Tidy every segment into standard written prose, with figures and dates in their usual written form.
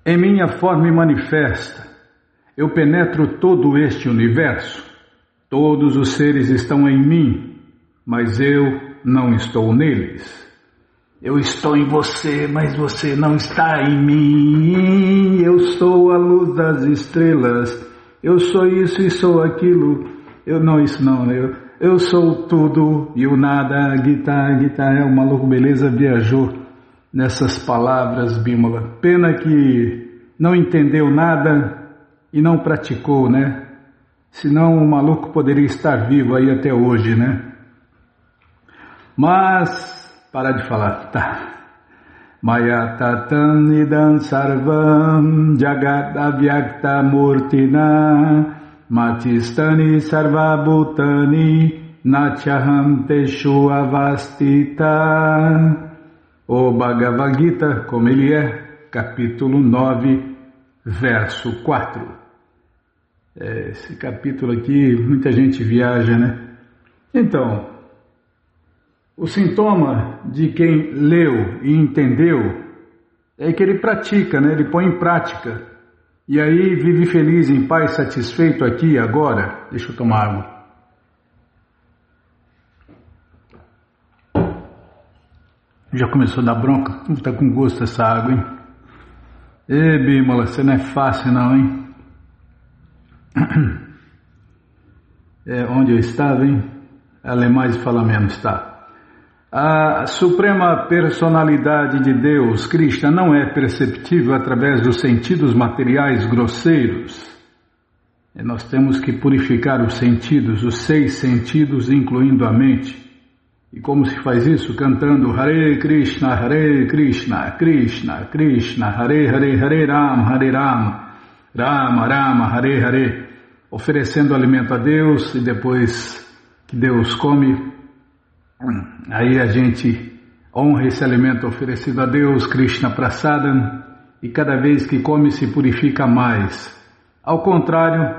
em minha forma manifesta, eu penetro todo este universo. Todos os seres estão em mim, mas eu não estou neles. Eu estou em você, mas você não está em mim. Eu sou a luz das estrelas. Eu sou isso e sou aquilo. Eu sou tudo e o nada. Gita, o maluco beleza viajou nessas palavras, Bimala. Pena que não entendeu nada e não praticou, né? Senão o maluco poderia estar vivo aí até hoje, né? Mas... Para de falar, tá. Maya tatam nidam sarvam jagat avyakta murtina matistani sarvabhutani nachaham teshu avastita. O Bhagavad Gita, como ele é, capítulo 9, verso 4. Esse capítulo aqui, muita gente viaja, né? Então... O sintoma de quem leu e entendeu é que ele pratica, né? Ele põe em prática. E aí vive feliz, em paz, satisfeito aqui e agora. Deixa eu tomar água. Já começou a dar bronca? Como está com gosto essa água, hein? Ê, Bímola, você não é fácil não, hein? Onde eu estava, hein? Ela é mais e fala menos, tá? A suprema personalidade de Deus, Krishna, não é perceptível através dos sentidos materiais grosseiros. Nós temos que purificar os sentidos, os 6 sentidos, incluindo a mente. E como se faz isso? Cantando Hare Krishna, Krishna Krishna, Hare Rama, Rama Rama, Hare Hare. Oferecendo alimento a Deus e depois que Deus come... Aí a gente honra esse alimento oferecido a Deus, Krishna Prasadam, e cada vez que come se purifica mais. Ao contrário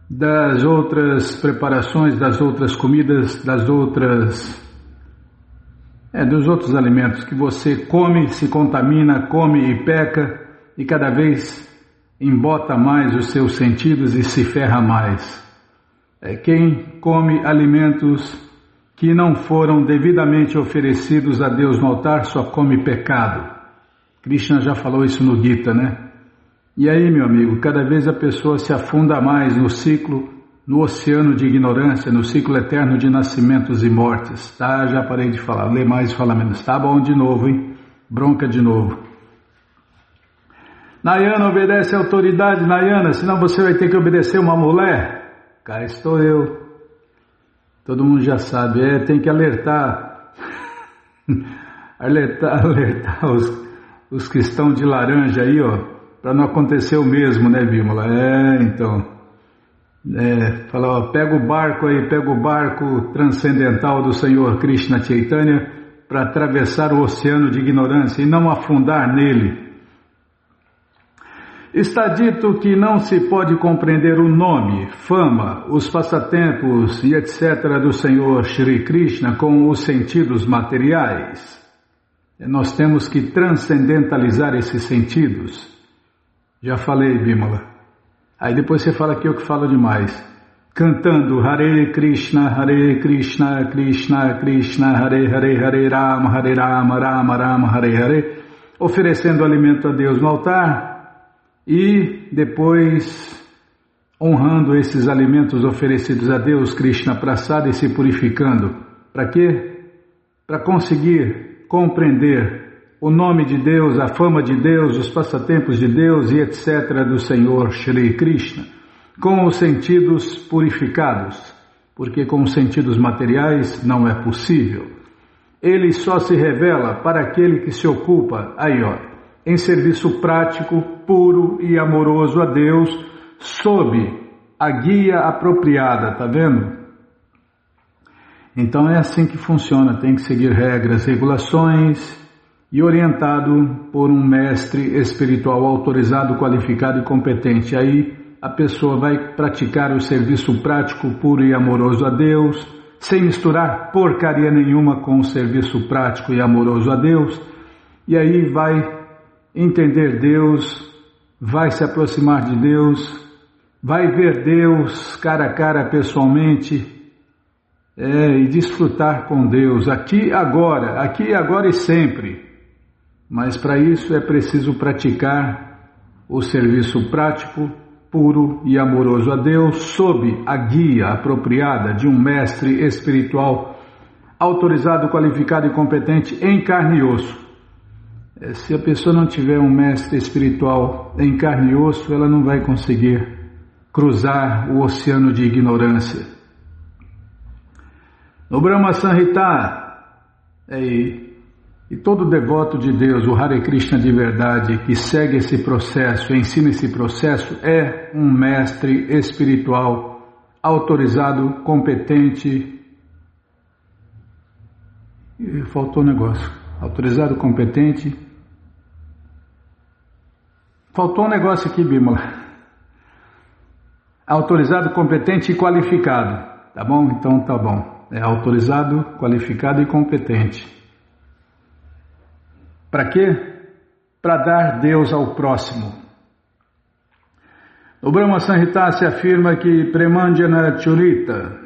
das outras preparações, das outras comidas, dos outros alimentos que você come, se contamina, come e peca, e cada vez embota mais os seus sentidos e se ferra mais. Quem come alimentos que não foram devidamente oferecidos a Deus no altar, só come pecado. Krishna já falou isso no Gita, né? E aí, meu amigo, cada vez a pessoa se afunda mais no ciclo, no oceano de ignorância, no ciclo eterno de nascimentos e mortes. Tá, já parei de falar, lê mais e fala menos. Tá bom de novo, hein? Bronca de novo. Nayana, obedece a autoridade, Nayana, senão você vai ter que obedecer uma mulher. Cá estou eu. Todo mundo já sabe, tem que alertar, alertar os que estão de laranja aí, ó, para não acontecer o mesmo, né, Bímola? Então, fala, ó, pega o barco transcendental do Senhor Krishna Chaitanya para atravessar o oceano de ignorância e não afundar nele. Está dito que não se pode compreender o nome, fama, os passatempos e etc. do Senhor Shri Krishna com os sentidos materiais. Nós temos que transcendentalizar esses sentidos. Já falei, Bímola. Aí depois você fala que eu que falo demais. Cantando Hare Krishna, Krishna Krishna, Hare Rama, Rama Rama, Hare Hare, oferecendo alimento a Deus no altar. E depois honrando esses alimentos oferecidos a Deus, Krishna Prasada, e se purificando. Para quê? Para conseguir compreender o nome de Deus, a fama de Deus, os passatempos de Deus e etc. do Senhor Shri Krishna, com os sentidos purificados, porque com os sentidos materiais não é possível. Ele só se revela para aquele que se ocupa, em serviço prático, puro e amoroso a Deus, sob a guia apropriada, tá vendo? Então é assim que funciona, tem que seguir regras, regulações e orientado por um mestre espiritual autorizado, qualificado e competente. Aí a pessoa vai praticar o serviço prático, puro e amoroso a Deus, sem misturar porcaria nenhuma com o serviço prático e amoroso a Deus, e aí vai entender Deus vai se aproximar de Deus, vai ver Deus cara a cara pessoalmente, e desfrutar com Deus, aqui agora e sempre. Mas para isso é preciso praticar o serviço prático, puro e amoroso a Deus, sob a guia apropriada de um mestre espiritual, autorizado, qualificado e competente em carne e osso. Se a pessoa não tiver um mestre espiritual em carne e osso, ela não vai conseguir cruzar o oceano de ignorância. No Brahma Samhita, e todo devoto de Deus, o Hare Krishna de verdade, que segue esse processo, ensina esse processo, é um mestre espiritual autorizado, competente. E faltou um negócio. Autorizado, competente. Faltou um negócio aqui, Bímola. Autorizado, competente e qualificado. Tá bom? Então tá bom. É autorizado, qualificado e competente. Para quê? Para dar Deus ao próximo. No Brahma Samhita se afirma que Premandjana Churita,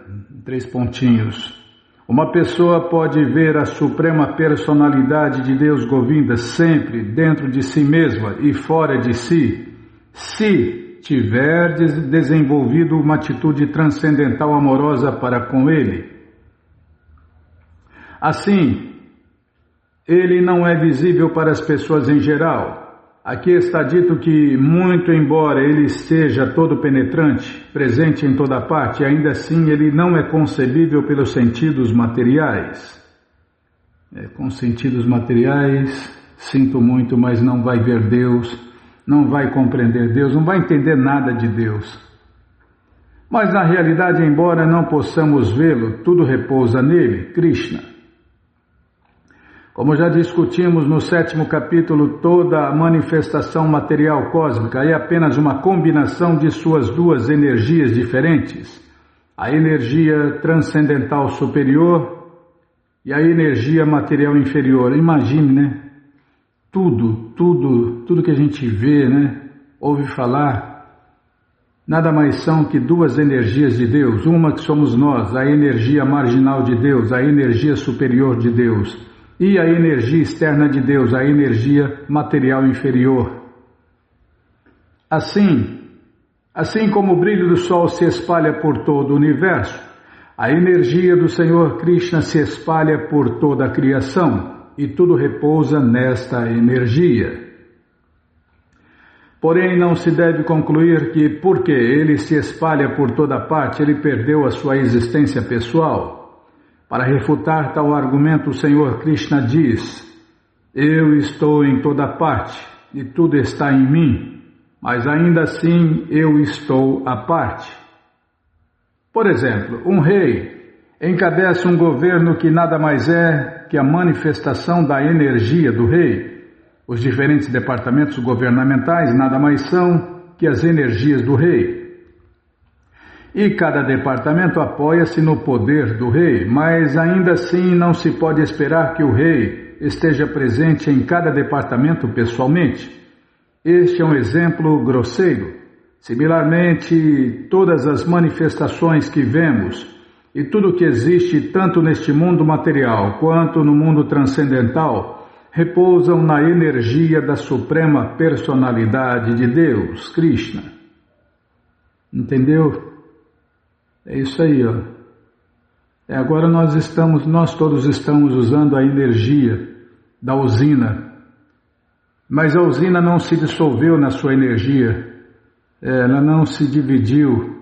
3 pontinhos, uma pessoa pode ver a suprema personalidade de Deus Govinda sempre dentro de si mesma e fora de si, se tiver desenvolvido uma atitude transcendental amorosa para com Ele. Assim, Ele não é visível para as pessoas em geral. Aqui está dito que, muito embora Ele seja todo penetrante, presente em toda parte, ainda assim Ele não é concebível pelos sentidos materiais. Com sentidos materiais, sinto muito, mas não vai ver Deus, não vai compreender Deus, não vai entender nada de Deus. Mas na realidade, embora não possamos vê-lo, tudo repousa nele, Krishna. Como já discutimos no 7º capítulo, toda a manifestação material cósmica é apenas uma combinação de suas duas energias diferentes, a energia transcendental superior e a energia material inferior. Imagine, né? Tudo que a gente vê, né? Ouve falar, nada mais são que duas energias de Deus, uma que somos nós, a energia marginal de Deus, a energia superior de Deus, e a energia externa de Deus, a energia material inferior. Assim como o brilho do sol se espalha por todo o universo, a energia do Senhor Krishna se espalha por toda a criação e tudo repousa nesta energia. Porém, não se deve concluir que, porque ele se espalha por toda parte, ele perdeu a sua existência pessoal. Para refutar tal argumento, o Senhor Krishna diz: eu estou em toda parte e tudo está em mim, mas ainda assim eu estou à parte. Por exemplo, um rei encabeça um governo que nada mais é que a manifestação da energia do rei. Os diferentes departamentos governamentais nada mais são que as energias do rei. E cada departamento apoia-se no poder do rei, mas ainda assim não se pode esperar que o rei esteja presente em cada departamento pessoalmente. Este é um exemplo grosseiro. Similarmente, todas as manifestações que vemos e tudo que existe tanto neste mundo material quanto no mundo transcendental repousam na energia da Suprema Personalidade de Deus, Krishna. Entendeu? É isso aí, ó. Agora nós todos estamos usando a energia da usina, mas a usina não se dissolveu na sua energia, ela não se dividiu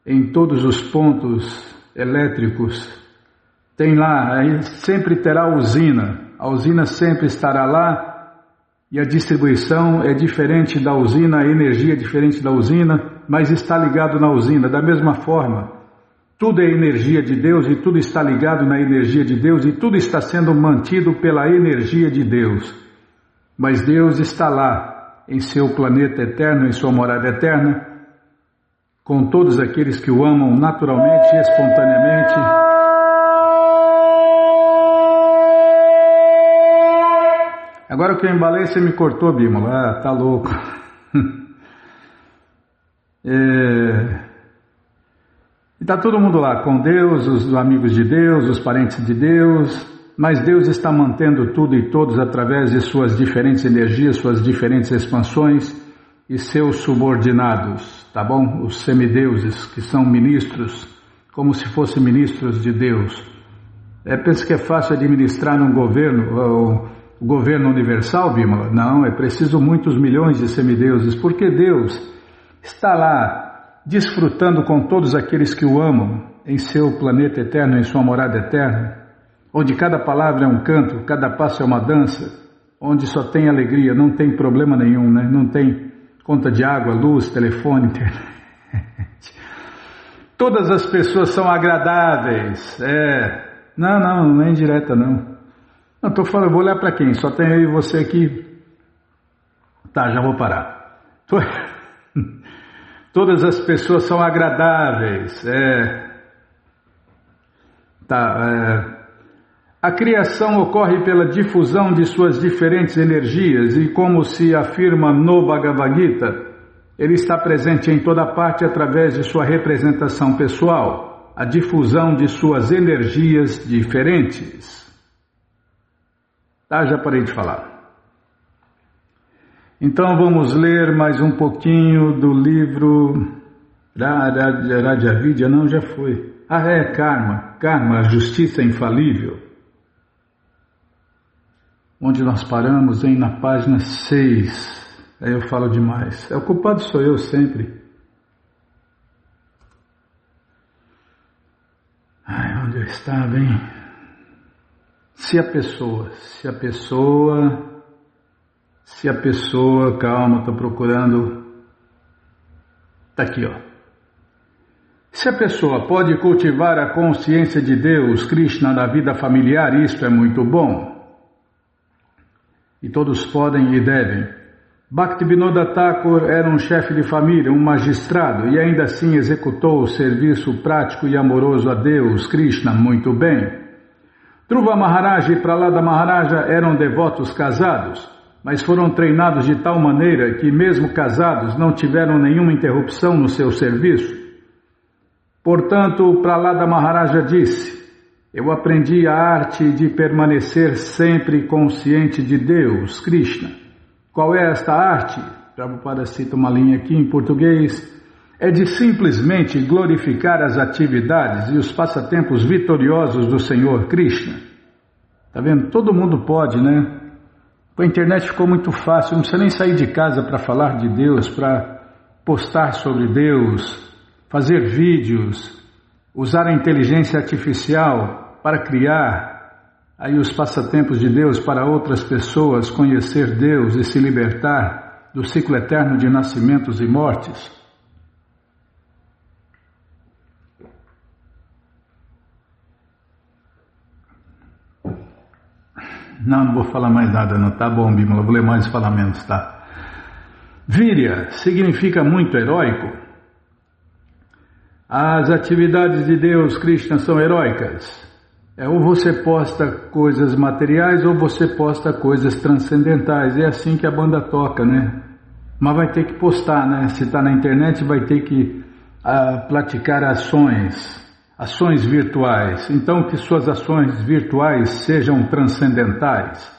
em todos os pontos elétricos. Tem lá, aí sempre terá a usina sempre estará lá, e a distribuição é diferente da usina, a energia é diferente da usina, mas está ligado na usina. Da mesma forma, tudo é energia de Deus e tudo está ligado na energia de Deus e tudo está sendo mantido pela energia de Deus. Mas Deus está lá, em seu planeta eterno, em sua morada eterna, com todos aqueles que o amam naturalmente e espontaneamente. Agora que eu embalei, você me cortou, Bímola. Tá louco. E está todo mundo lá com Deus, os amigos de Deus, os parentes de Deus, mas Deus está mantendo tudo e todos através de suas diferentes energias, suas diferentes expansões e seus subordinados, tá bom? Os semideuses, que são ministros, como se fossem ministros de Deus. Pensa que é fácil administrar num governo, o governo universal, Bímola? Não, é preciso muitos milhões de semideuses, porque Deus está lá desfrutando com todos aqueles que o amam em seu planeta eterno, em sua morada eterna, onde cada palavra é um canto, cada passo é uma dança, onde só tem alegria, não tem problema nenhum, né? Não tem conta de água, luz, telefone, internet. Todas as pessoas são agradáveis. Não é indireta não. Não, estou falando, eu vou olhar para quem? Só tem eu e você aqui. Tá, já vou parar. Todas as pessoas são agradáveis. A criação ocorre pela difusão de suas diferentes energias e, como se afirma no Bhagavad Gita, ele está presente em toda parte através de sua representação pessoal, a difusão de suas energias diferentes. Tá, já parei de falar. Então vamos ler mais um pouquinho do livro Rajavidya, não, já foi. Karma, a justiça infalível. Onde nós paramos, na página 6. Aí eu falo demais. O culpado sou eu sempre. Onde eu estava, hein? Se a pessoa, calma, estou procurando. Está aqui, ó. Se a pessoa pode cultivar a consciência de Deus, Krishna, na vida familiar, isto é muito bom. E todos podem e devem. Bhaktivinoda Thakur era um chefe de família, um magistrado, e ainda assim executou o serviço prático e amoroso a Deus, Krishna, muito bem. Dhruva Maharaj e Prahlada Maharaja eram devotos casados, mas foram treinados de tal maneira que, mesmo casados, não tiveram nenhuma interrupção no seu serviço. Portanto, Prahlada Maharaja disse: eu aprendi a arte de permanecer sempre consciente de Deus, Krishna. Qual é esta arte? Prabhupada cita uma linha aqui em português. É de simplesmente glorificar as atividades e os passatempos vitoriosos do Senhor Krishna. Está vendo? Todo mundo pode, né? A internet ficou muito fácil, não precisa nem sair de casa para falar de Deus, para postar sobre Deus, fazer vídeos, usar a inteligência artificial para criar aí os passatempos de Deus para outras pessoas conhecer Deus e se libertar do ciclo eterno de nascimentos e mortes. Não vou falar mais nada, não. Tá bom, Bímola, vou ler mais falamentos, tá? Virya significa muito heróico. As atividades de Deus, Krishna, são heróicas. Ou você posta coisas materiais ou você posta coisas transcendentais. É assim que a banda toca, né? Mas vai ter que postar, né? Se está na internet, vai ter que praticar ações virtuais. Então, que suas ações virtuais sejam transcendentais.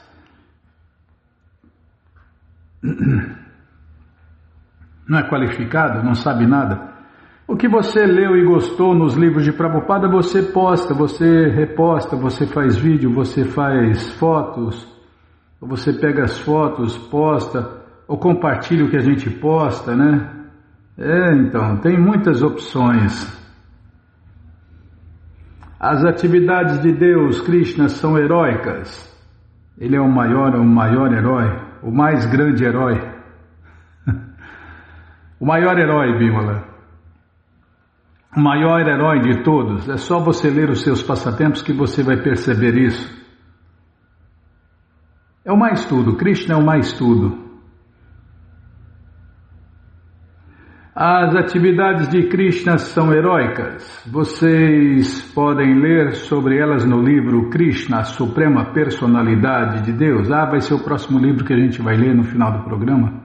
Não é qualificado? Não sabe nada? O que você leu e gostou nos livros de Prabhupada, você posta, você reposta, você faz vídeo, você faz fotos, ou você pega as fotos, posta, ou compartilha o que a gente posta, né? Então, tem muitas opções. As atividades de Deus, Krishna, são heróicas. Ele é o maior herói, o mais grande herói. O maior herói, Bímola. O maior herói de todos. É só você ler os seus passatempos que você vai perceber isso. É o mais tudo, Krishna é o mais tudo. As atividades de Krishna são heróicas. Vocês podem ler sobre elas no livro Krishna, a Suprema Personalidade de Deus. Vai ser o próximo livro que a gente vai ler no final do programa.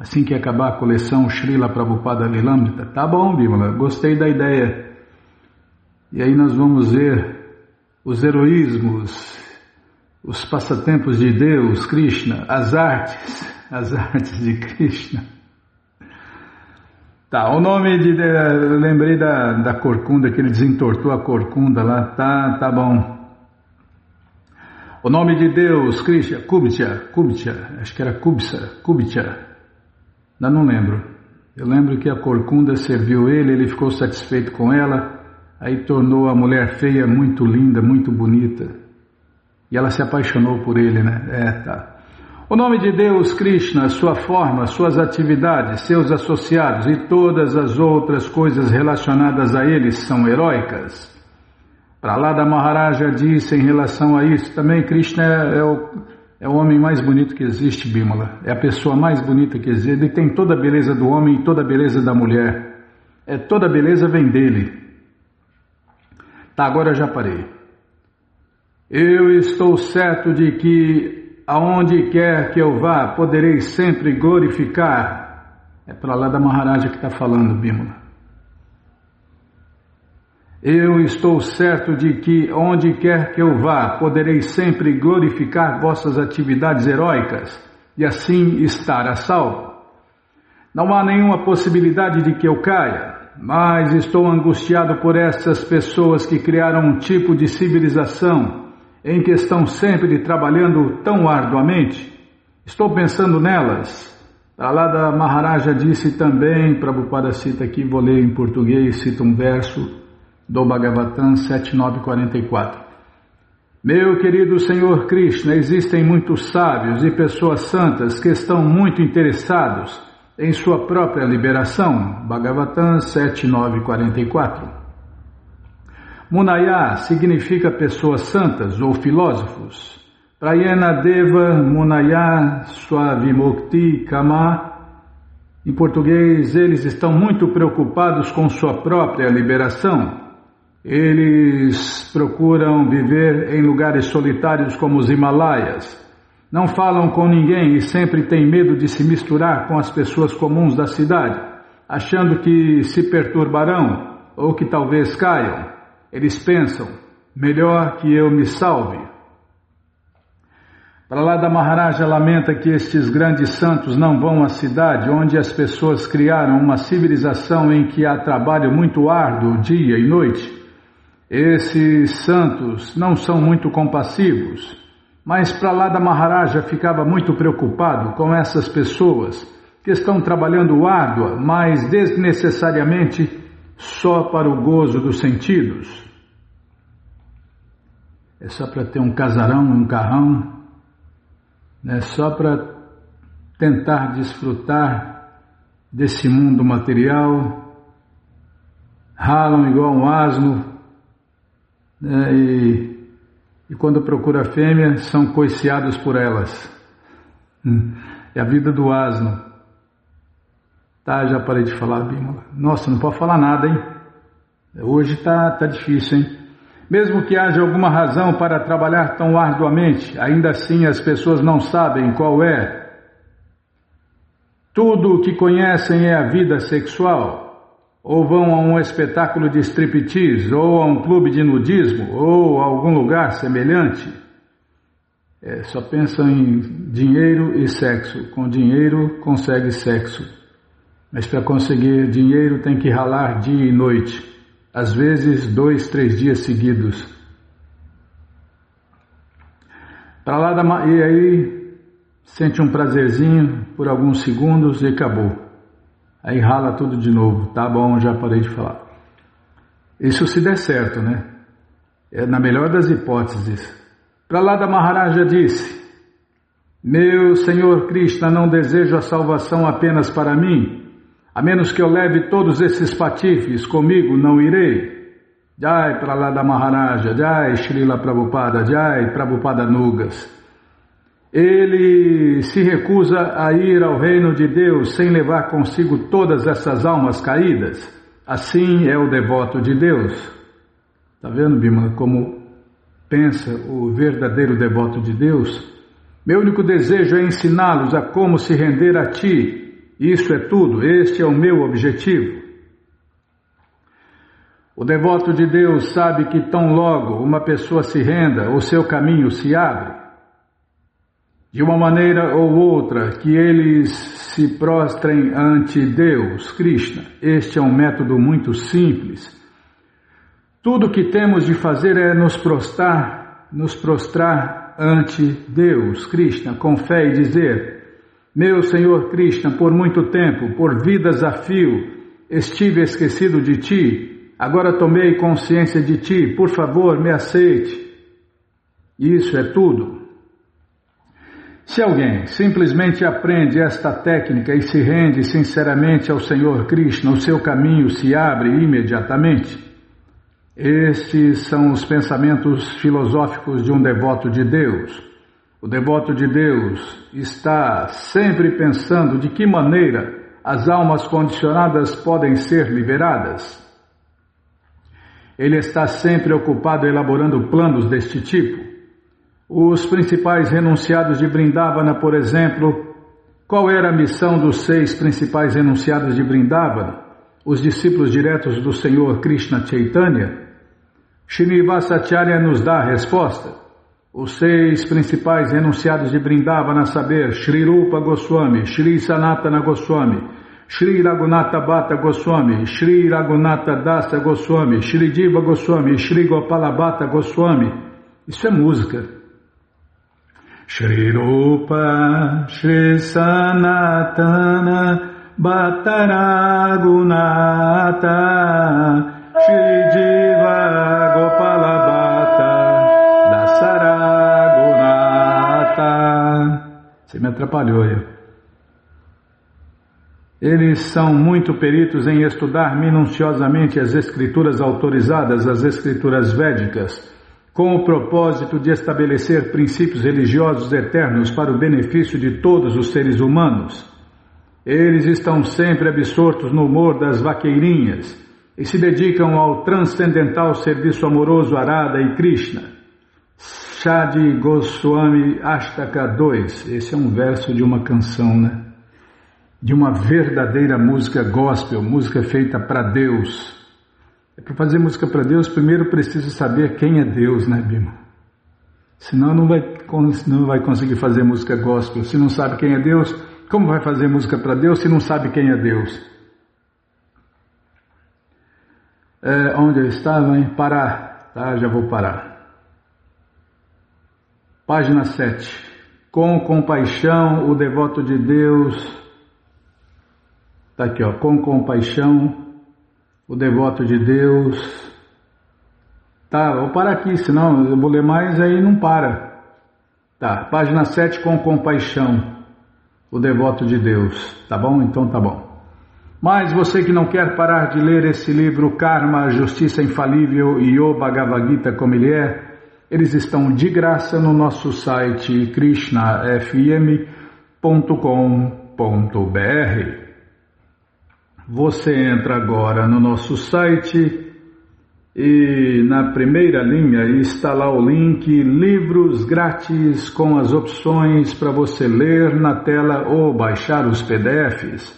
Assim que acabar a coleção Srila Prabhupada Lilamrita. Tá bom, Bimala, gostei da ideia. E aí nós vamos ver os heroísmos, os passatempos de Deus, Krishna, as artes de Krishna. Tá, o nome de... Eu lembrei da corcunda, que ele desentortou a corcunda lá, tá bom. O nome de Deus, Krishna, Kubcha, acho que era Kubcha, não lembro. Eu lembro que a corcunda serviu ele ficou satisfeito com ela, aí tornou a mulher feia muito linda, muito bonita. E ela se apaixonou por ele, né? Tá. O nome de Deus, Krishna, sua forma, suas atividades, seus associados e todas as outras coisas relacionadas a eles são heróicas. Prahlada Maharaja disse em relação a isso, também Krishna é o homem mais bonito que existe, Bimala. É a pessoa mais bonita que existe. Ele tem toda a beleza do homem e toda a beleza da mulher. Toda a beleza vem dele. Tá, agora eu já parei. Eu estou certo de que aonde quer que eu vá, poderei sempre glorificar. É Prahlada Maharaja que está falando, Bimala. Eu estou certo de que, onde quer que eu vá, poderei sempre glorificar vossas atividades heróicas e assim estar a salvo. Não há nenhuma possibilidade de que eu caia, mas estou angustiado por essas pessoas que criaram um tipo de civilização em que estão sempre trabalhando tão arduamente. Estou pensando nelas. Prahlada Maharaja disse também, Prabhupada cita aqui, vou ler em português, cita um verso do Bhagavatam 7944. Meu querido Senhor Krishna, existem muitos sábios e pessoas santas que estão muito interessados em sua própria liberação. Bhagavatam 7944. Munaya significa pessoas santas ou filósofos. Prayena Deva Munaya Swavimukti Kama. Em português, eles estão muito preocupados com sua própria liberação. Eles procuram viver em lugares solitários como os Himalaias. Não falam com ninguém e sempre têm medo de se misturar com as pessoas comuns da cidade, achando que se perturbarão ou que talvez caiam. Eles pensam, melhor que eu me salve. Prahlada Maharaja lamenta que estes grandes santos não vão à cidade onde as pessoas criaram uma civilização em que há trabalho muito árduo dia e noite. Esses santos não são muito compassivos, mas Prahlada Maharaja ficava muito preocupado com essas pessoas que estão trabalhando árdua, mas desnecessariamente só para o gozo dos sentidos. É só para ter um casarão, um carrão, né? Só para tentar desfrutar desse mundo material, ralam igual um asno, e quando procura fêmea são coiciados por elas. É a vida do asno. Tá, já parei de falar, Bimala. Nossa, não pode falar nada, hein? Hoje tá difícil, hein? Mesmo que haja alguma razão para trabalhar tão arduamente, ainda assim as pessoas não sabem qual é. Tudo o que conhecem é a vida sexual. Ou vão a um espetáculo de striptease, ou a um clube de nudismo, ou a algum lugar semelhante. Só pensam em dinheiro e sexo. Com dinheiro consegue sexo. Mas para conseguir dinheiro tem que ralar dia e noite. Às vezes 2, 3 dias seguidos. E aí sente um prazerzinho por alguns segundos e acabou. Aí rala tudo de novo. Tá bom, já parei de falar. Isso se der certo, né? Na melhor das hipóteses. Prahlada Maharaja disse: Meu Senhor Krishna, não desejo a salvação apenas para mim. A menos que eu leve todos esses patifes comigo, não irei. Jai Prahlada Maharaja, Jai Srila Prabhupada, Jai Prabhupada Nugas. Ele se recusa a ir ao reino de Deus sem levar consigo todas essas almas caídas. Assim é o devoto de Deus. Está vendo, Bimala, como pensa o verdadeiro devoto de Deus? Meu único desejo é ensiná-los a como se render a ti Isso é tudo, este é o meu objetivo. O devoto de Deus sabe que tão logo uma pessoa se renda, o seu caminho se abre. De uma maneira ou outra, que eles se prostrem ante Deus, Krishna. Este é um método muito simples. Tudo o que temos de fazer é nos prostrar ante Deus, Krishna, com fé e dizer: meu Senhor Krishna, por muito tempo, por vidas a fio, estive esquecido de Ti. Agora tomei consciência de Ti, por favor, me aceite. Isso é tudo. Se alguém simplesmente aprende esta técnica e se rende sinceramente ao Senhor Krishna, o seu caminho se abre imediatamente. Estes são os pensamentos filosóficos de um devoto de Deus. O devoto de Deus está sempre pensando de que maneira as almas condicionadas podem ser liberadas. Ele está sempre ocupado elaborando planos deste tipo. Os principais renunciados de Vrindavana, por exemplo, qual era a missão dos 6 principais renunciados de Vrindavana, os discípulos diretos do Senhor Krishna Chaitanya? Srinivasacharya nos dá a resposta. Os 6 principais renunciados de Vrindavana, a saber, Shri Rupa Goswami, Shri Sanatana Goswami, Shri Raghunatha Bhatta Goswami, Shri Raghunatha Dasa Goswami, Shri Jiva Goswami, Shri Gopala Bhatta Goswami. Isso é música. Shri Rupa, Shri Sanatana Bhatta Raghunatha, Shri Jiva Gopala Bhatta Dasa Raghunatha. Você me atrapalhou aí. Eles são muito peritos em estudar minuciosamente as escrituras autorizadas, as escrituras védicas, com o propósito de estabelecer princípios religiosos eternos para o benefício de todos os seres humanos. Eles estão sempre absortos no humor das vaqueirinhas e se dedicam ao transcendental serviço amoroso a Radha e Krishna. Shadi Goswami Ashtaka 2, esse é um verso de uma canção, né? De uma verdadeira música gospel, música feita para Deus. Para fazer música para Deus, primeiro precisa saber quem é Deus, né, Bima? Senão não vai conseguir fazer música gospel. Se não sabe quem é Deus, como vai fazer música para Deus se não sabe quem é Deus? Onde eu estava, hein? Parar. Tá, já vou parar. Página 7. Com compaixão, o devoto de Deus... Está aqui, ó, com compaixão, o devoto de Deus. Tá, vou parar aqui, senão eu vou ler mais, aí não para. Tá, página 7, com compaixão, o devoto de Deus. Tá bom? Então tá bom. Mas você que não quer parar de ler esse livro, Karma, Justiça Infalível e O Bhagavad Gita como ele é, eles estão de graça no nosso site krishnafm.com.br. Você entra agora no nosso site e na primeira linha está lá o link Livros Grátis com as opções para você ler na tela ou baixar os PDFs.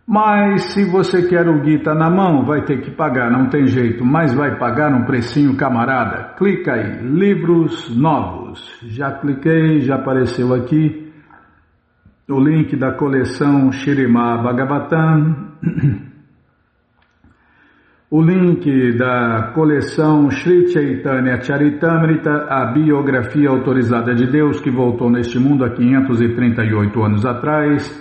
Mas se você quer o Gita na mão, vai ter que pagar, não tem jeito, mas vai pagar um precinho camarada. Clica aí, Livros Novos. Já cliquei, já apareceu aqui. O link da coleção Śrīmad Bhagavatam, o link da coleção Sri Chaitanya Charitamrita, a biografia autorizada de Deus que voltou neste mundo há 538 anos atrás,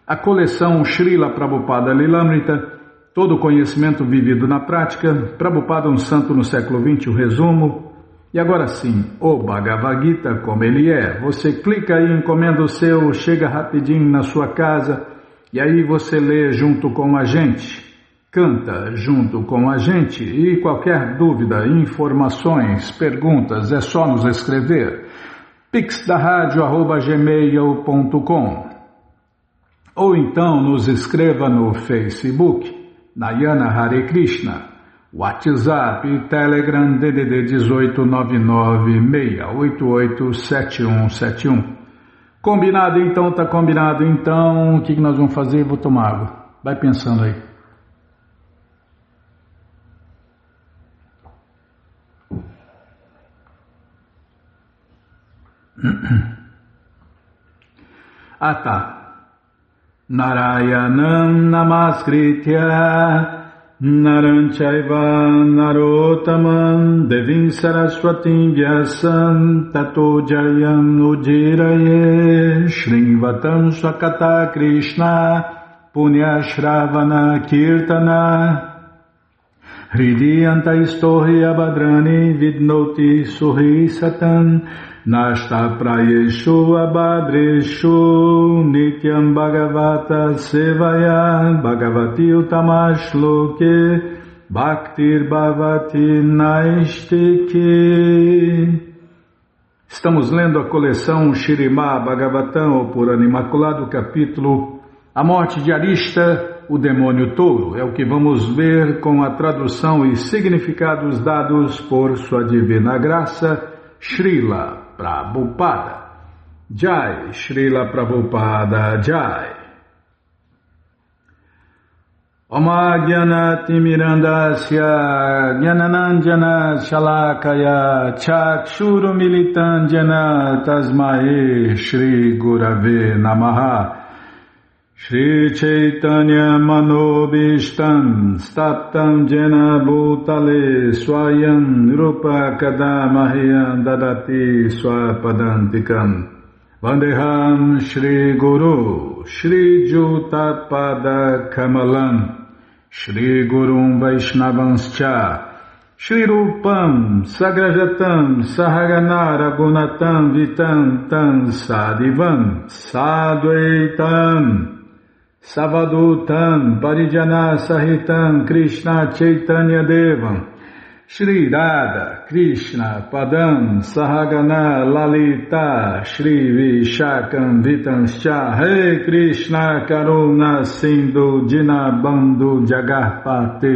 a coleção Srila Prabhupada Lilamrita, todo o conhecimento vivido na prática, Prabhupada um santo no século XX, o resumo. E agora sim, o Bhagavad Gita como ele é. Você clica aí, encomenda o seu, chega rapidinho na sua casa e aí você lê junto com a gente, canta junto com a gente e qualquer dúvida, informações, perguntas, é só nos escrever. pixdarradio@gmail.com ou então nos escreva no Facebook, Nayana Hare Krishna. WhatsApp, Telegram, DDD 18 996887171. Combinado então, tá combinado. Então, o que nós vamos fazer? Vou tomar água. Vai pensando aí. Ah, tá. Narayanam namaskritya Naranchaiva narotamam Devim saraswatim vyasam Tato jayam ujiraye Shringvatam swakata Krishna Punyashravana kirtana Hridiyanta istohi abhadrani Vidnoti suhi satan Nashta prayeshu abhadreshu Nityam bhagavata sevaya Bhagavati utamashloke Bhaktir bhavati naistike. Estamos lendo a coleção Shirimá Bhagavatam, o Purana Imaculado, capítulo A Morte de Arista, o Demônio Touro. É o que vamos ver com a tradução e significados dados por Sua Divina Graça, Srila Prabhupada. Jai, Srila Prabhupada Jai. Oma Gyanati Mirandasya Gyananandjana Shalakaya Chakshuru Militandjana Tasmae Shri Gurave Namaha. Shri Chaitanya Manobishtam Staptam Jena Bhutale Swayam Rupa Kadamahyam Dadati Swapadantikam Vandeham Shri Guru Shri Jutapada Kamalam Shri Gurum Vaishnavanscha Shri Rupam Sagrajatam Sahagana Ragunatam Vitam Tam Sadivam Sadvaitam Savadutam Parijana Sahitam Krishna Chaitanya Devam Shri Radha Krishna Padam Sahagana Lalita Shri Vishakam Vitanscha He Krishna Karuna Sindhu Dinabandhu Jagarpate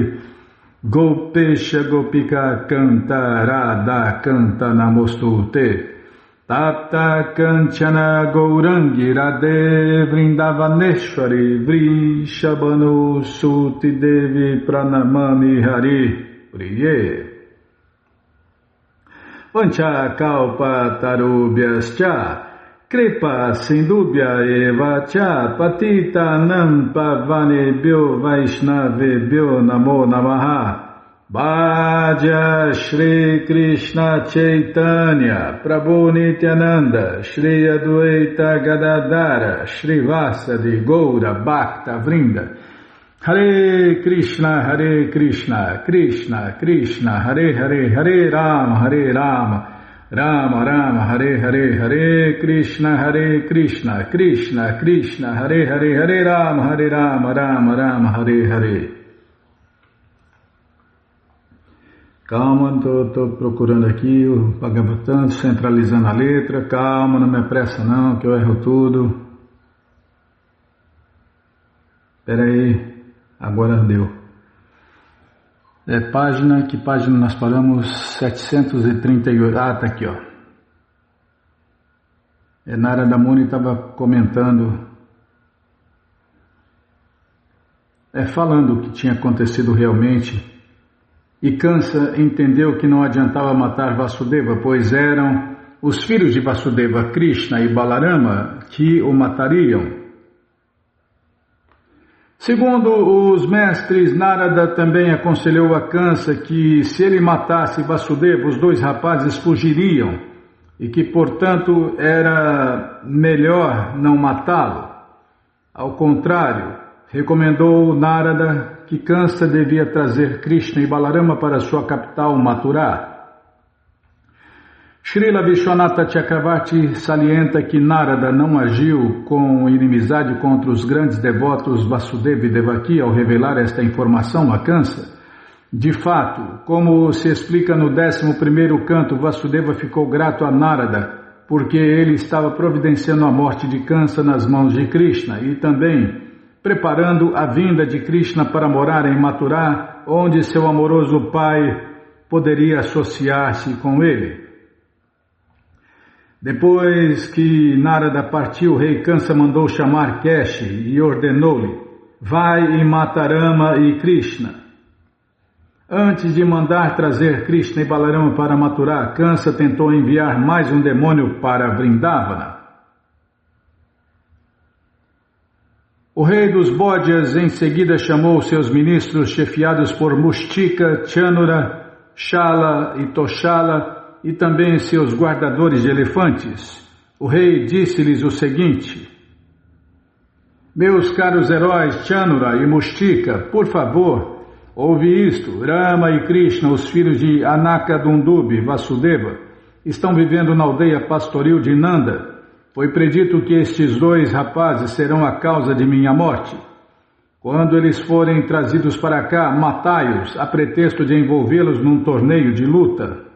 Gopesha Gopika Canta Radha Canta Namostute Tata Kanchana Gourangi Radhe Vrindavaneshwari Vrishabhanu Suti Devi Pranamami Hari Priye Vancha Kalpa Tarubhyascha Kripa Sindubhya Eva Cha Patita Nam Pavanebhyo Vaishnavebhyo Namo Namaha Bhaja Shri Krishna Chaitanya Prabhu Nityananda Shri Adwaita Gadadara Shri Vasadi Goura Bhakta Vrinda Hare Krishna Krishna Krishna Hare Hare Hare Rama Rama Rama Hare Hare Hare Krishna Krishna Krishna Hare Hare Hare Rama Rama Rama Hare Hare. Calma, estou procurando aqui o Bhagavatam, centralizando a letra. Calma, não me apressa não, que eu erro tudo. Espera aí, agora deu. Que página nós paramos? 738. Ah, tá aqui, ó. Narada Muni estava comentando, falando o que tinha acontecido realmente. E Kansa entendeu que não adiantava matar Vasudeva, pois eram os filhos de Vasudeva, Krishna e Balarama, que o matariam. Segundo os mestres, Narada também aconselhou a Kansa que se ele matasse Vasudeva, os dois rapazes fugiriam e que, portanto, era melhor não matá-lo. Ao contrário, recomendou Narada que Kansa devia trazer Krishna e Balarama para sua capital, Mathura. Srila Vishwanatha Chakravarti salienta que Narada não agiu com inimizade contra os grandes devotos Vasudeva e Devaki ao revelar esta informação a Kansa. De fato, como se explica no 11º canto, Vasudeva ficou grato a Narada porque ele estava providenciando a morte de Kansa nas mãos de Krishna e também preparando a vinda de Krishna para morar em Mathura, onde seu amoroso pai poderia associar-se com ele. Depois que Narada partiu, o rei Kansa mandou chamar Keshi e ordenou-lhe: vai e mata Rama e Krishna. Antes de mandar trazer Krishna e Balarama para Mathura, Kansa tentou enviar mais um demônio para Vrindavana. O rei dos Bódias em seguida chamou seus ministros chefiados por Mustika, Chanura, Shala e Toshala e também seus guardadores de elefantes. O rei disse-lhes o seguinte: meus caros heróis Chanura e Mustika, por favor, ouve isto. Rama e Krishna, os filhos de Anaka Dundubi, Vasudeva, estão vivendo na aldeia pastoril de Nanda. Foi predito que estes dois rapazes serão a causa de minha morte. Quando eles forem trazidos para cá, matai-os, a pretexto de envolvê-los num torneio de luta.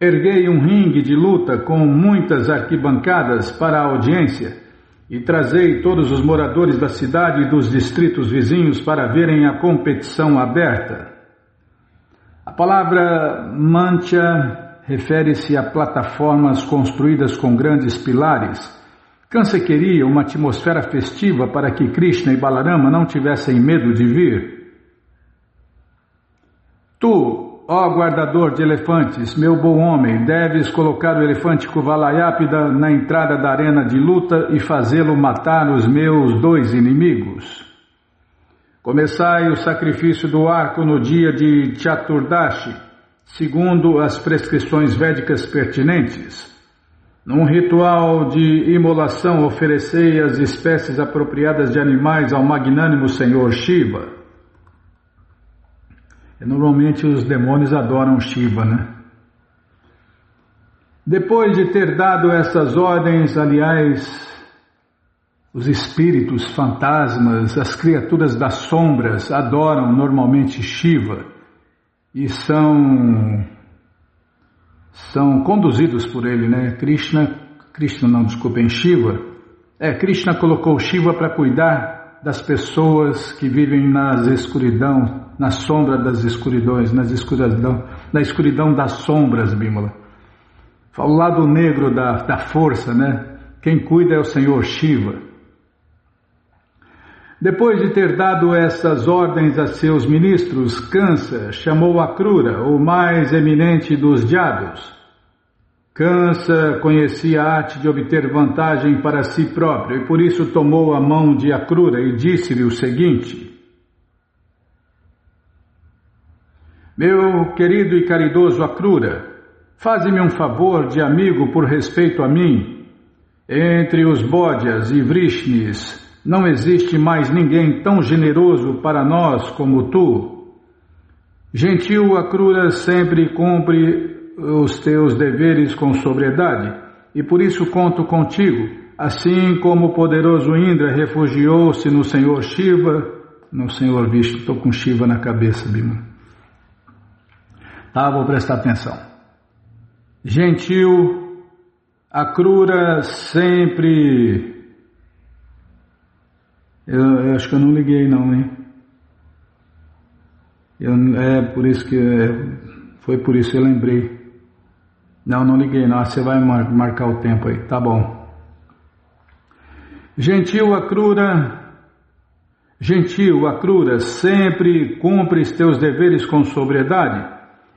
Erguei um ringue de luta com muitas arquibancadas para a audiência e trazei todos os moradores da cidade e dos distritos vizinhos para verem a competição aberta. A palavra mancha refere-se a plataformas construídas com grandes pilares. Kansa queria uma atmosfera festiva para que Krishna e Balarama não tivessem medo de vir. Tu, ó guardador de elefantes, meu bom homem, deves colocar o elefante Kuvalayapida na entrada da arena de luta e fazê-lo matar os meus dois inimigos. Começai o sacrifício do arco no dia de Chaturdashi, segundo as prescrições védicas pertinentes. Num ritual de imolação, oferecei as espécies apropriadas de animais ao magnânimo Senhor Shiva. Normalmente os demônios adoram Shiva, né? Depois de ter dado essas ordens, aliás, os espíritos, fantasmas, as criaturas das sombras adoram normalmente Shiva e são conduzidos por ele, né? Krishna colocou Shiva para cuidar das pessoas que vivem na sombra das escuridões, na escuridão das sombras, Bimala. O lado negro da força, né? Quem cuida é o Senhor Shiva. Depois de ter dado essas ordens a seus ministros, Kansa chamou Akrura, o mais eminente dos diabos. Kansa conhecia a arte de obter vantagem para si próprio e por isso tomou a mão de Akrura e disse-lhe o seguinte: meu querido e caridoso Akrura, faze-me um favor de amigo por respeito a mim. Entre os Bódias e Vrishnis, não existe mais ninguém tão generoso para nós como tu. Gentil Akrura sempre cumpre os teus deveres com sobriedade, e por isso conto contigo, assim como o poderoso Indra refugiou-se no Senhor Shiva, no Senhor Vishnu. Estou com Shiva na cabeça, Bima. Vou prestar atenção. Gentil Akrura sempre... Eu acho que eu não liguei não, hein? Foi por isso que eu lembrei. Não liguei não, você vai marcar o tempo aí, tá bom. Gentil Akrura, sempre cumpres teus deveres com sobriedade,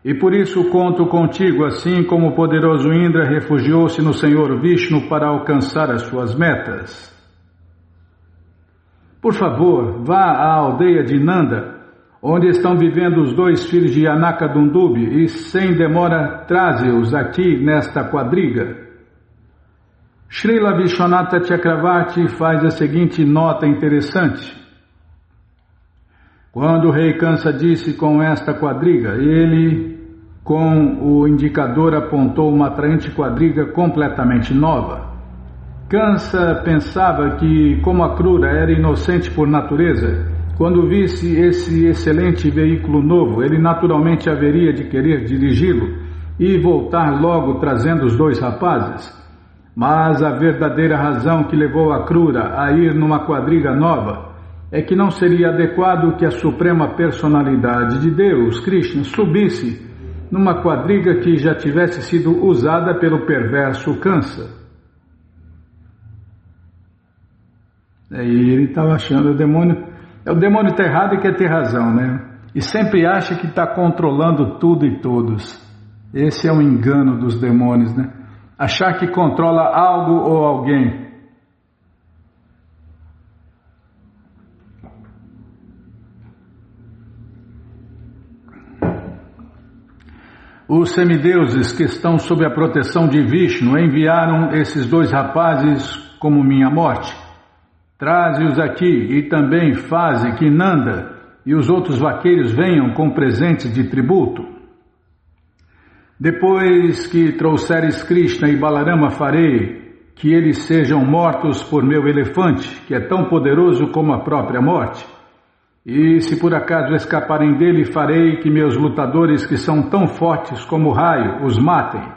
e por isso conto contigo, assim como o poderoso Indra refugiou-se no Senhor Vishnu para alcançar as suas metas. Por favor, vá à aldeia de Nanda, onde estão vivendo os dois filhos de Anaka Dundubi, e sem demora traze-os aqui nesta quadriga. Srila Vishwanatha Chakravarti faz a seguinte nota interessante. Quando o rei Kansa disse com esta quadriga, ele com o indicador apontou uma atraente quadriga completamente nova. Kansa pensava que, como Akrura era inocente por natureza, quando visse esse excelente veículo novo, ele naturalmente haveria de querer dirigi-lo e voltar logo trazendo os dois rapazes. Mas a verdadeira razão que levou Akrura a ir numa quadriga nova é que não seria adequado que a suprema personalidade de Deus, Krishna, subisse numa quadriga que já tivesse sido usada pelo perverso Kansa. E ele estava achando o demônio está errado e quer ter razão, né? E sempre acha que está controlando tudo e todos. Esse é um engano dos demônios, né? Achar que controla algo ou alguém. Os semideuses que estão sob a proteção de Vishnu enviaram esses dois rapazes como minha morte. Traze-os aqui e também faze que Nanda e os outros vaqueiros venham com presentes de tributo. Depois que trouxeres Krishna e Balarama, farei que eles sejam mortos por meu elefante, que é tão poderoso como a própria morte. E se por acaso escaparem dele, farei que meus lutadores, que são tão fortes como o raio, os matem.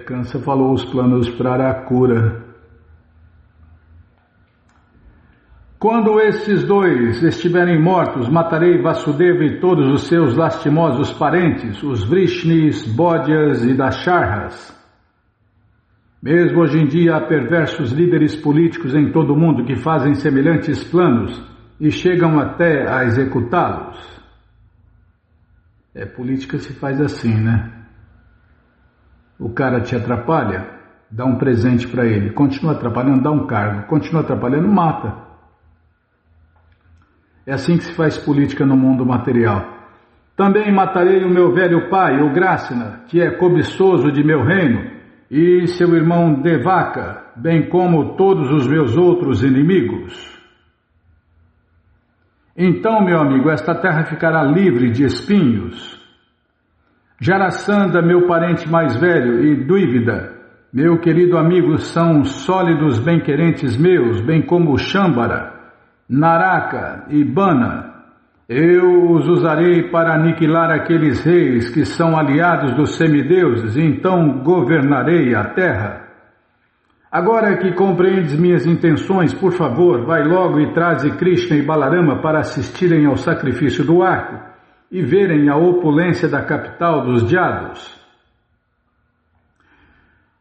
Kansa falou os planos para Arakura. Quando estes dois estiverem mortos, matarei Vasudeva e todos os seus lastimosos parentes, os Vrishnis, Bódias e Dasharhas. Mesmo hoje em dia há perversos líderes políticos em todo o mundo que fazem semelhantes planos e chegam até a executá-los. Política se faz assim, né? O cara te atrapalha, dá um presente para ele. Continua atrapalhando, dá um cargo. Continua atrapalhando, mata. É assim que se faz política no mundo material. Também matarei o meu velho pai, o Gracina, que é cobiçoso de meu reino, e seu irmão Devaka, bem como todos os meus outros inimigos. Então, meu amigo, esta terra ficará livre de espinhos. Jarasandha, meu parente mais velho, e Duvida, meu querido amigo, são sólidos bem-querentes meus, bem como Shambhara, Naraka e Bana. Eu os usarei para aniquilar aqueles reis que são aliados dos semideuses, e então governarei a terra. Agora que compreendes minhas intenções, por favor, vai logo e traze Krishna e Balarama para assistirem ao sacrifício do arco e verem a opulência da capital dos Dyados.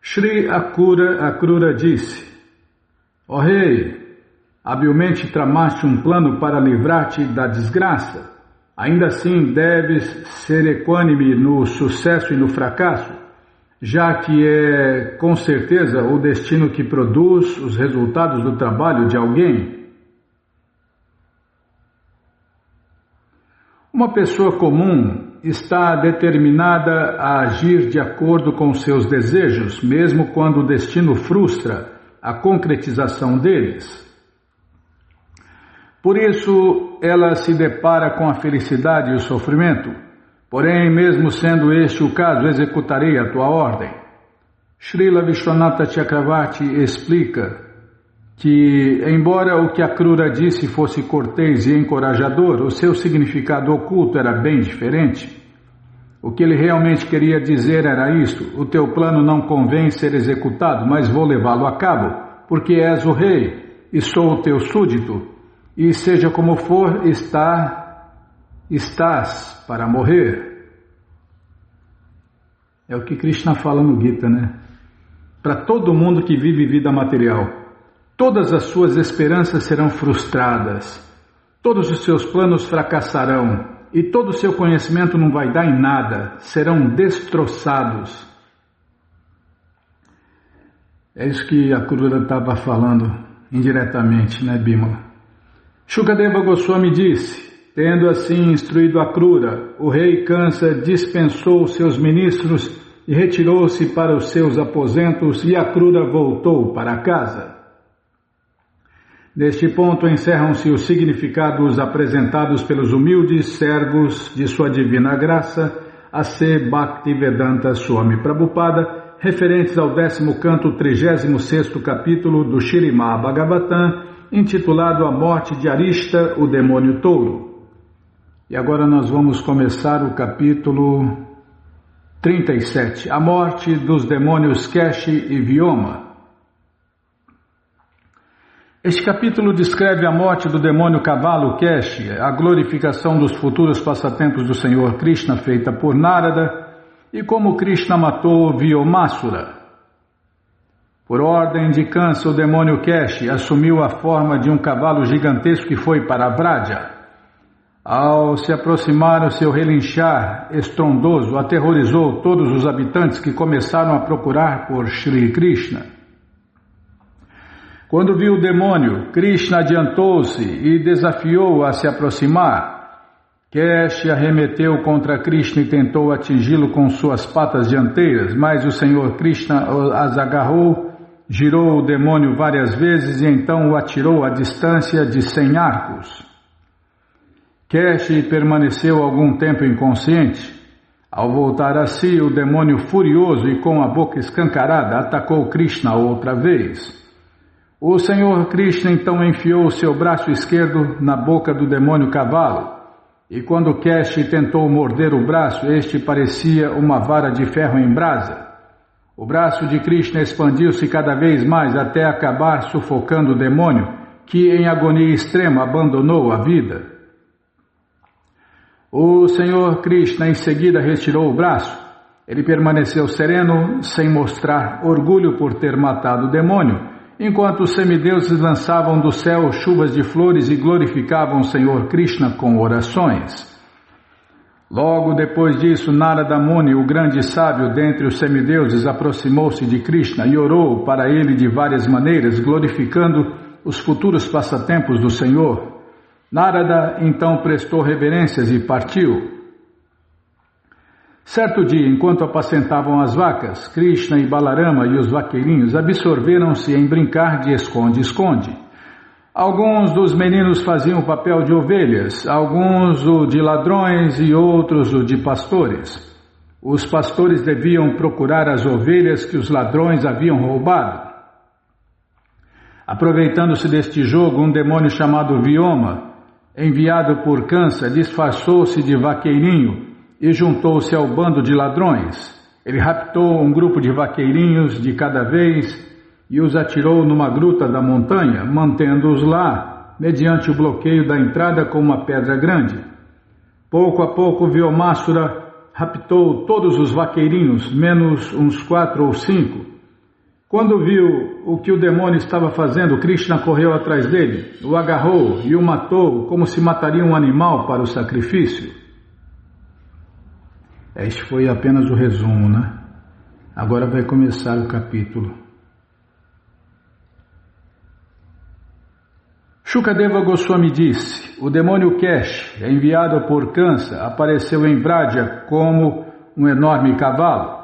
Shri Akrura disse: ó rei, habilmente tramaste um plano para livrar-te da desgraça. Ainda assim deves ser equânime no sucesso e no fracasso, já que é com certeza o destino que produz os resultados do trabalho de alguém. Uma pessoa comum está determinada a agir de acordo com seus desejos, mesmo quando o destino frustra a concretização deles. Por isso, ela se depara com a felicidade e o sofrimento. Porém, mesmo sendo este o caso, executarei a tua ordem. Srila Vishwanatha Chakravarti explica que, embora o que Akrura disse fosse cortês e encorajador, o seu significado oculto era bem diferente. O que ele realmente queria dizer era isto: o teu plano não convém ser executado, mas vou levá-lo a cabo, porque és o rei e sou o teu súdito. E seja como for, estás para morrer. É o que Krishna fala no Gita, né? Para todo mundo que vive vida material, todas as suas esperanças serão frustradas, todos os seus planos fracassarão, e todo o seu conhecimento não vai dar em nada, serão destroçados. É isso que a Akrura estava falando indiretamente, né, Bimala? Shukadeva Goswami disse: tendo assim instruído Akrura, o rei Kansa dispensou seus ministros e retirou-se para os seus aposentos, e Akrura voltou para casa. Neste ponto encerram-se os significados apresentados pelos humildes servos de sua divina graça, A.C. Bhaktivedanta Swami Prabhupada, referentes ao 10º canto, 36º capítulo do Śrīmad Bhagavatam, intitulado A Morte de Arista, o Demônio Touro. E agora nós vamos começar o capítulo 37, A Morte dos Demônios Keshi e Vyoma. Este capítulo descreve a morte do demônio cavalo Keshi, a glorificação dos futuros passatempos do Senhor Krishna feita por Narada e como Krishna matou Vyomasura. Por ordem de Kansa, o demônio Keshi assumiu a forma de um cavalo gigantesco e foi para Vraja. Ao se aproximar, o seu relinchar estrondoso aterrorizou todos os habitantes que começaram a procurar por Shri Krishna. Quando viu o demônio, Krishna adiantou-se e desafiou-o a se aproximar. Keshi arremeteu contra Krishna e tentou atingi-lo com suas patas dianteiras, mas o Senhor Krishna as agarrou, girou o demônio várias vezes e então o atirou à distância de 100 arcos. Keshi permaneceu algum tempo inconsciente. Ao voltar a si, o demônio furioso e com a boca escancarada atacou Krishna outra vez. O Senhor Krishna então enfiou o seu braço esquerdo na boca do demônio cavalo, e quando Keshi tentou morder o braço, este parecia uma vara de ferro em brasa. O braço de Krishna expandiu-se cada vez mais até acabar sufocando o demônio, que em agonia extrema abandonou a vida. O Senhor Krishna em seguida retirou o braço. Ele permaneceu sereno, sem mostrar orgulho por ter matado o demônio, enquanto os semideuses lançavam do céu chuvas de flores e glorificavam o Senhor Krishna com orações. Logo depois disso, Narada Muni, o grande sábio dentre os semideuses, aproximou-se de Krishna e orou para ele de várias maneiras, glorificando os futuros passatempos do Senhor. Narada então prestou reverências e partiu. Certo dia, enquanto apacentavam as vacas, Krishna e Balarama e os vaqueirinhos absorveram-se em brincar de esconde-esconde. Alguns dos meninos faziam o papel de ovelhas, alguns o de ladrões e outros o de pastores. Os pastores deviam procurar as ovelhas que os ladrões haviam roubado. Aproveitando-se deste jogo, um demônio chamado Vyoma, enviado por Kansa, disfarçou-se de vaqueirinho e juntou-se ao bando de ladrões. Ele raptou um grupo de vaqueirinhos de cada vez e os atirou numa gruta da montanha, mantendo-os lá, mediante o bloqueio da entrada com uma pedra grande. Pouco a pouco, Vyomasura raptou todos os vaqueirinhos, menos uns 4 ou 5. Quando viu o que o demônio estava fazendo, Krishna correu atrás dele, o agarrou e o matou como se mataria um animal para o sacrifício. Este foi apenas o resumo, né? Agora vai começar o capítulo. Shukadeva Goswami disse: o demônio Keshi, enviado por Kansa, apareceu em Vraja como um enorme cavalo.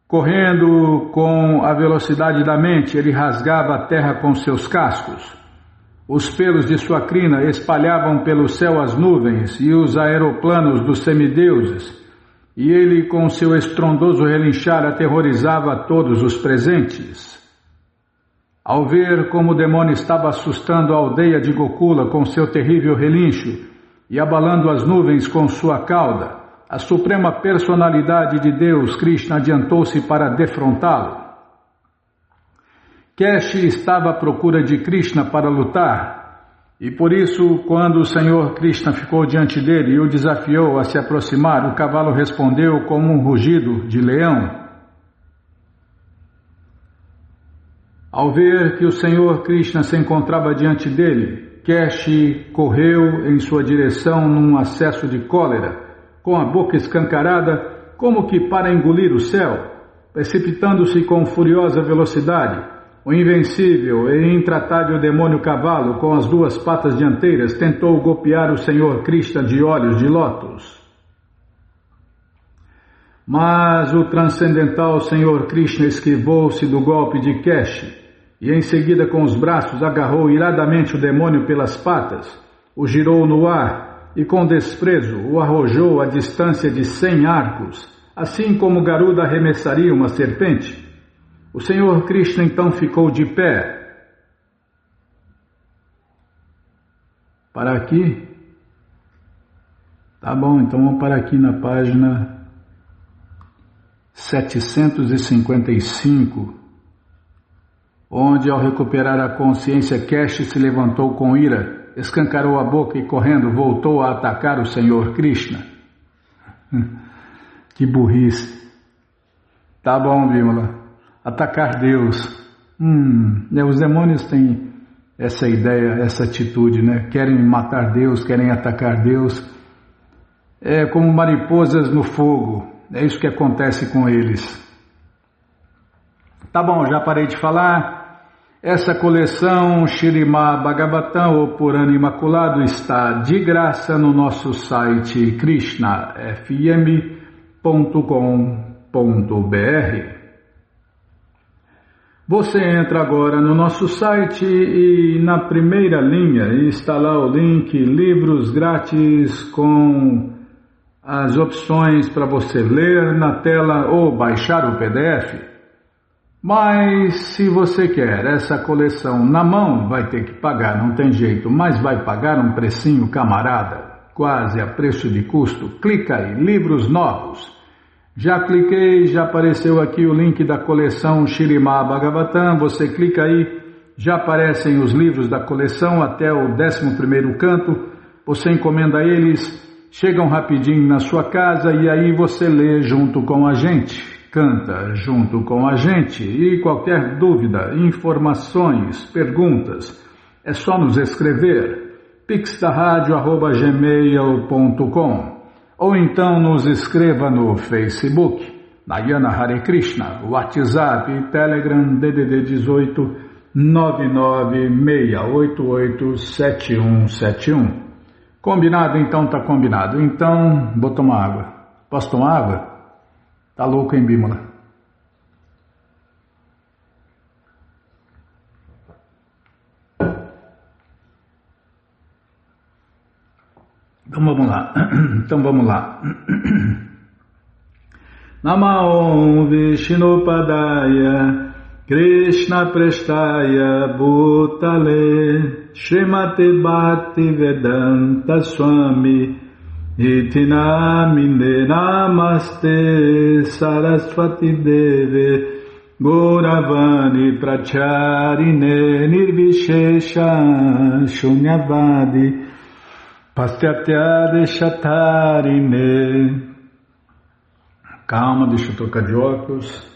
Correndo com a velocidade da mente, ele rasgava a terra com seus cascos. Os pelos de sua crina espalhavam pelo céu as nuvens e os aeroplanos dos semideuses, e ele, com seu estrondoso relinchar, aterrorizava todos os presentes. Ao ver como o demônio estava assustando a aldeia de Gokula com seu terrível relincho e abalando as nuvens com sua cauda, a suprema personalidade de Deus, Krishna, adiantou-se para defrontá-lo. Keshi estava à procura de Krishna para lutar, e por isso, quando o Senhor Krishna ficou diante dele e o desafiou a se aproximar, o cavalo respondeu como um rugido de leão. Ao ver que o Senhor Krishna se encontrava diante dele, Keshi correu em sua direção num acesso de cólera, com a boca escancarada, como que para engolir o céu, precipitando-se com furiosa velocidade. O invencível e intratável demônio cavalo, com as 2 patas dianteiras, tentou golpear o Senhor Krishna de olhos de lótus. Mas o transcendental Senhor Krishna esquivou-se do golpe de Keshi e em seguida com os braços agarrou iradamente o demônio pelas patas, o girou no ar e com desprezo o arrojou à distância de 100 arcos, assim como Garuda arremessaria uma serpente. O Senhor Krishna então ficou de pé. Para aqui? Tá bom, então vamos para aqui na página 755. onde, ao recuperar a consciência, Kesh se levantou com ira, escancarou a boca e, correndo, voltou a atacar o Senhor Krishna. Que burrice. Tá bom, Bimala. Atacar Deus. Os demônios têm essa ideia, essa atitude, né? Querem matar Deus, querem atacar Deus. É como mariposas no fogo. É isso que acontece com eles. Tá bom, já parei de falar. Essa coleção Śrīmad Bhagavatam, ou Purana Imaculado, está de graça no nosso site krishnafm.com.br. Você entra agora no nosso site e na primeira linha está lá o link Livros Grátis com as opções para você ler na tela ou baixar o PDF. Mas se você quer essa coleção na mão, vai ter que pagar, não tem jeito, mas vai pagar um precinho camarada, quase a preço de custo. Clica aí, livros novos. Já cliquei, já apareceu aqui o link da coleção Śrīmad Bhagavatam, você clica aí, já aparecem os livros da coleção até o 11º canto, você encomenda eles, chegam rapidinho na sua casa e aí você lê junto com a gente. Canta junto com a gente e qualquer dúvida, informações, perguntas, é só nos escrever pixdaradio@gmail.com ou então nos escreva no Facebook, Narayana Hare Krishna, WhatsApp e Telegram DDD 18 996887171. Combinado? Então tá combinado. Então vou tomar água. Posso tomar água? Tá louco, hein, Bimala? Então vamos lá. Namo Vishnupadaya Krishna Prestaya Bhutale Srimate Bhaktivedanta Swami Iti namine namaste Saraswati Deve Gauravani Pracharine Nirvishesha Shunyavadi Pastyatya Deshatarine. Calma, deixa eu trocar de óculos.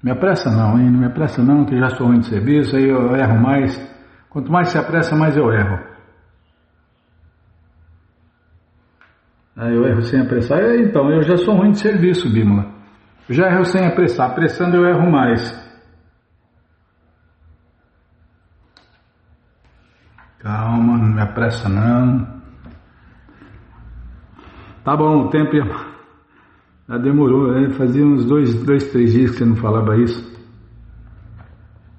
Me apressa não, hein? Não me apressa não, que já sou ruim de serviço, aí eu erro mais. Quanto mais se apressa, mais eu erro. Aí eu erro sem apressar. Então, eu já sou ruim de serviço, Bimala. Eu já erro sem apressar. Apressando eu erro mais. Calma, não me apressa não. Tá bom, o tempo já demorou. Fazia uns 2, 3 dias que você não falava isso.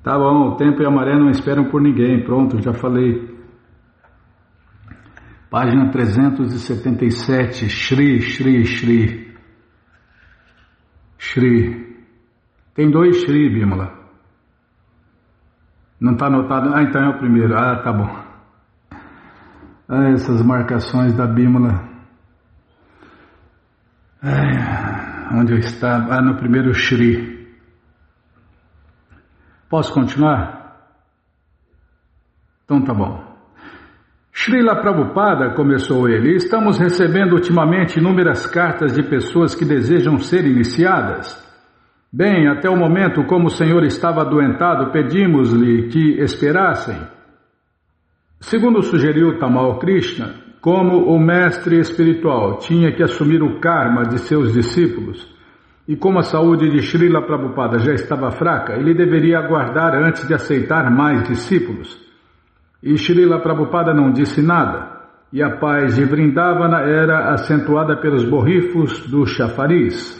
Tá bom, o tempo e a maré não esperam por ninguém. Pronto, já falei. Página 377, Shri. Tem 2 Shri, Bimala. Não está anotado? Ah, então é o primeiro. Ah, tá bom. Essas marcações da Bimala. Onde eu estava? Ah, no primeiro Shri. Posso continuar? Então tá bom. Srila Prabhupada, começou ele, estamos recebendo ultimamente inúmeras cartas de pessoas que desejam ser iniciadas. Bem, até o momento, como o Senhor estava adoentado, pedimos-lhe que esperassem. Segundo sugeriu Tamal Krishna, como o mestre espiritual tinha que assumir o karma de seus discípulos, e como a saúde de Srila Prabhupada já estava fraca, ele deveria aguardar antes de aceitar mais discípulos. E Srila Prabhupada não disse nada, e a paz de Vrindavana era acentuada pelos borrifos do chafariz.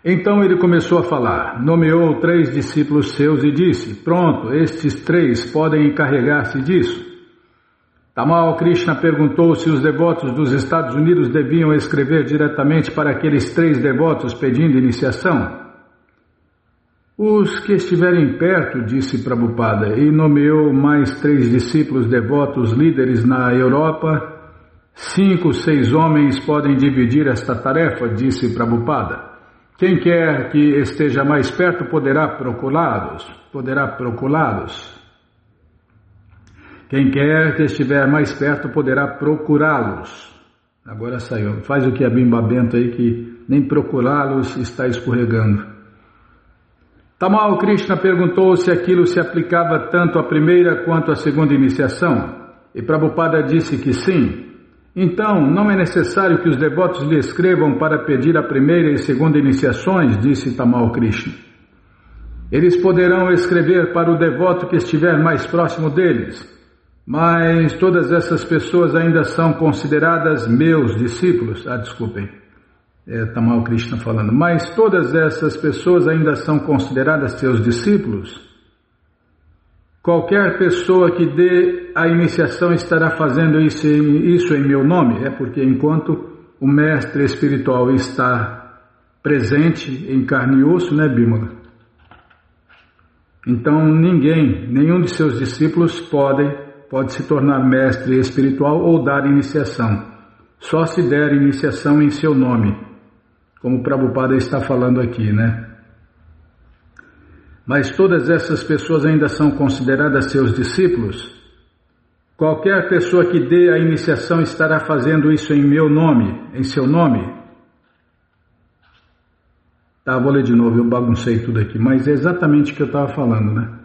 Então ele começou a falar, nomeou 3 discípulos seus e disse, pronto, estes 3 podem encarregar-se disso. Tamal Krishna perguntou se os devotos dos Estados Unidos deviam escrever diretamente para aqueles 3 devotos pedindo iniciação. Os que estiverem perto, disse Prabhupada, e nomeou mais 3 discípulos devotos líderes na Europa. 5, 6 homens podem dividir esta tarefa, disse Prabhupada. Quem quer que esteja mais perto poderá procurá-los. Quem quer que estiver mais perto poderá procurá-los. Agora saiu. Faz o que a Bimba Bento aí, que nem procurá-los está escorregando. Tamal Krishna perguntou se aquilo se aplicava tanto à primeira quanto à segunda iniciação. E Prabhupada disse que sim. Então, não é necessário que os devotos lhe escrevam para pedir a primeira e segunda iniciações, disse Tamal Krishna. Eles poderão escrever para o devoto que estiver mais próximo deles, mas todas essas pessoas ainda são consideradas meus discípulos. Desculpem, Tamal Krishna falando. Mas todas essas pessoas ainda são consideradas seus discípulos. Qualquer pessoa que dê a iniciação estará fazendo isso em meu nome. É porque enquanto o mestre espiritual está presente em carne e osso, né, Bímola? Então nenhum de seus discípulos pode se tornar mestre espiritual ou dar iniciação. Só se der iniciação em seu nome, como o Prabhupada está falando aqui, né? Mas todas essas pessoas ainda são consideradas seus discípulos. Qualquer pessoa que dê a iniciação estará fazendo isso em meu nome, em seu nome. Vou ler de novo, eu baguncei tudo aqui, mas é exatamente o que eu estava falando, né?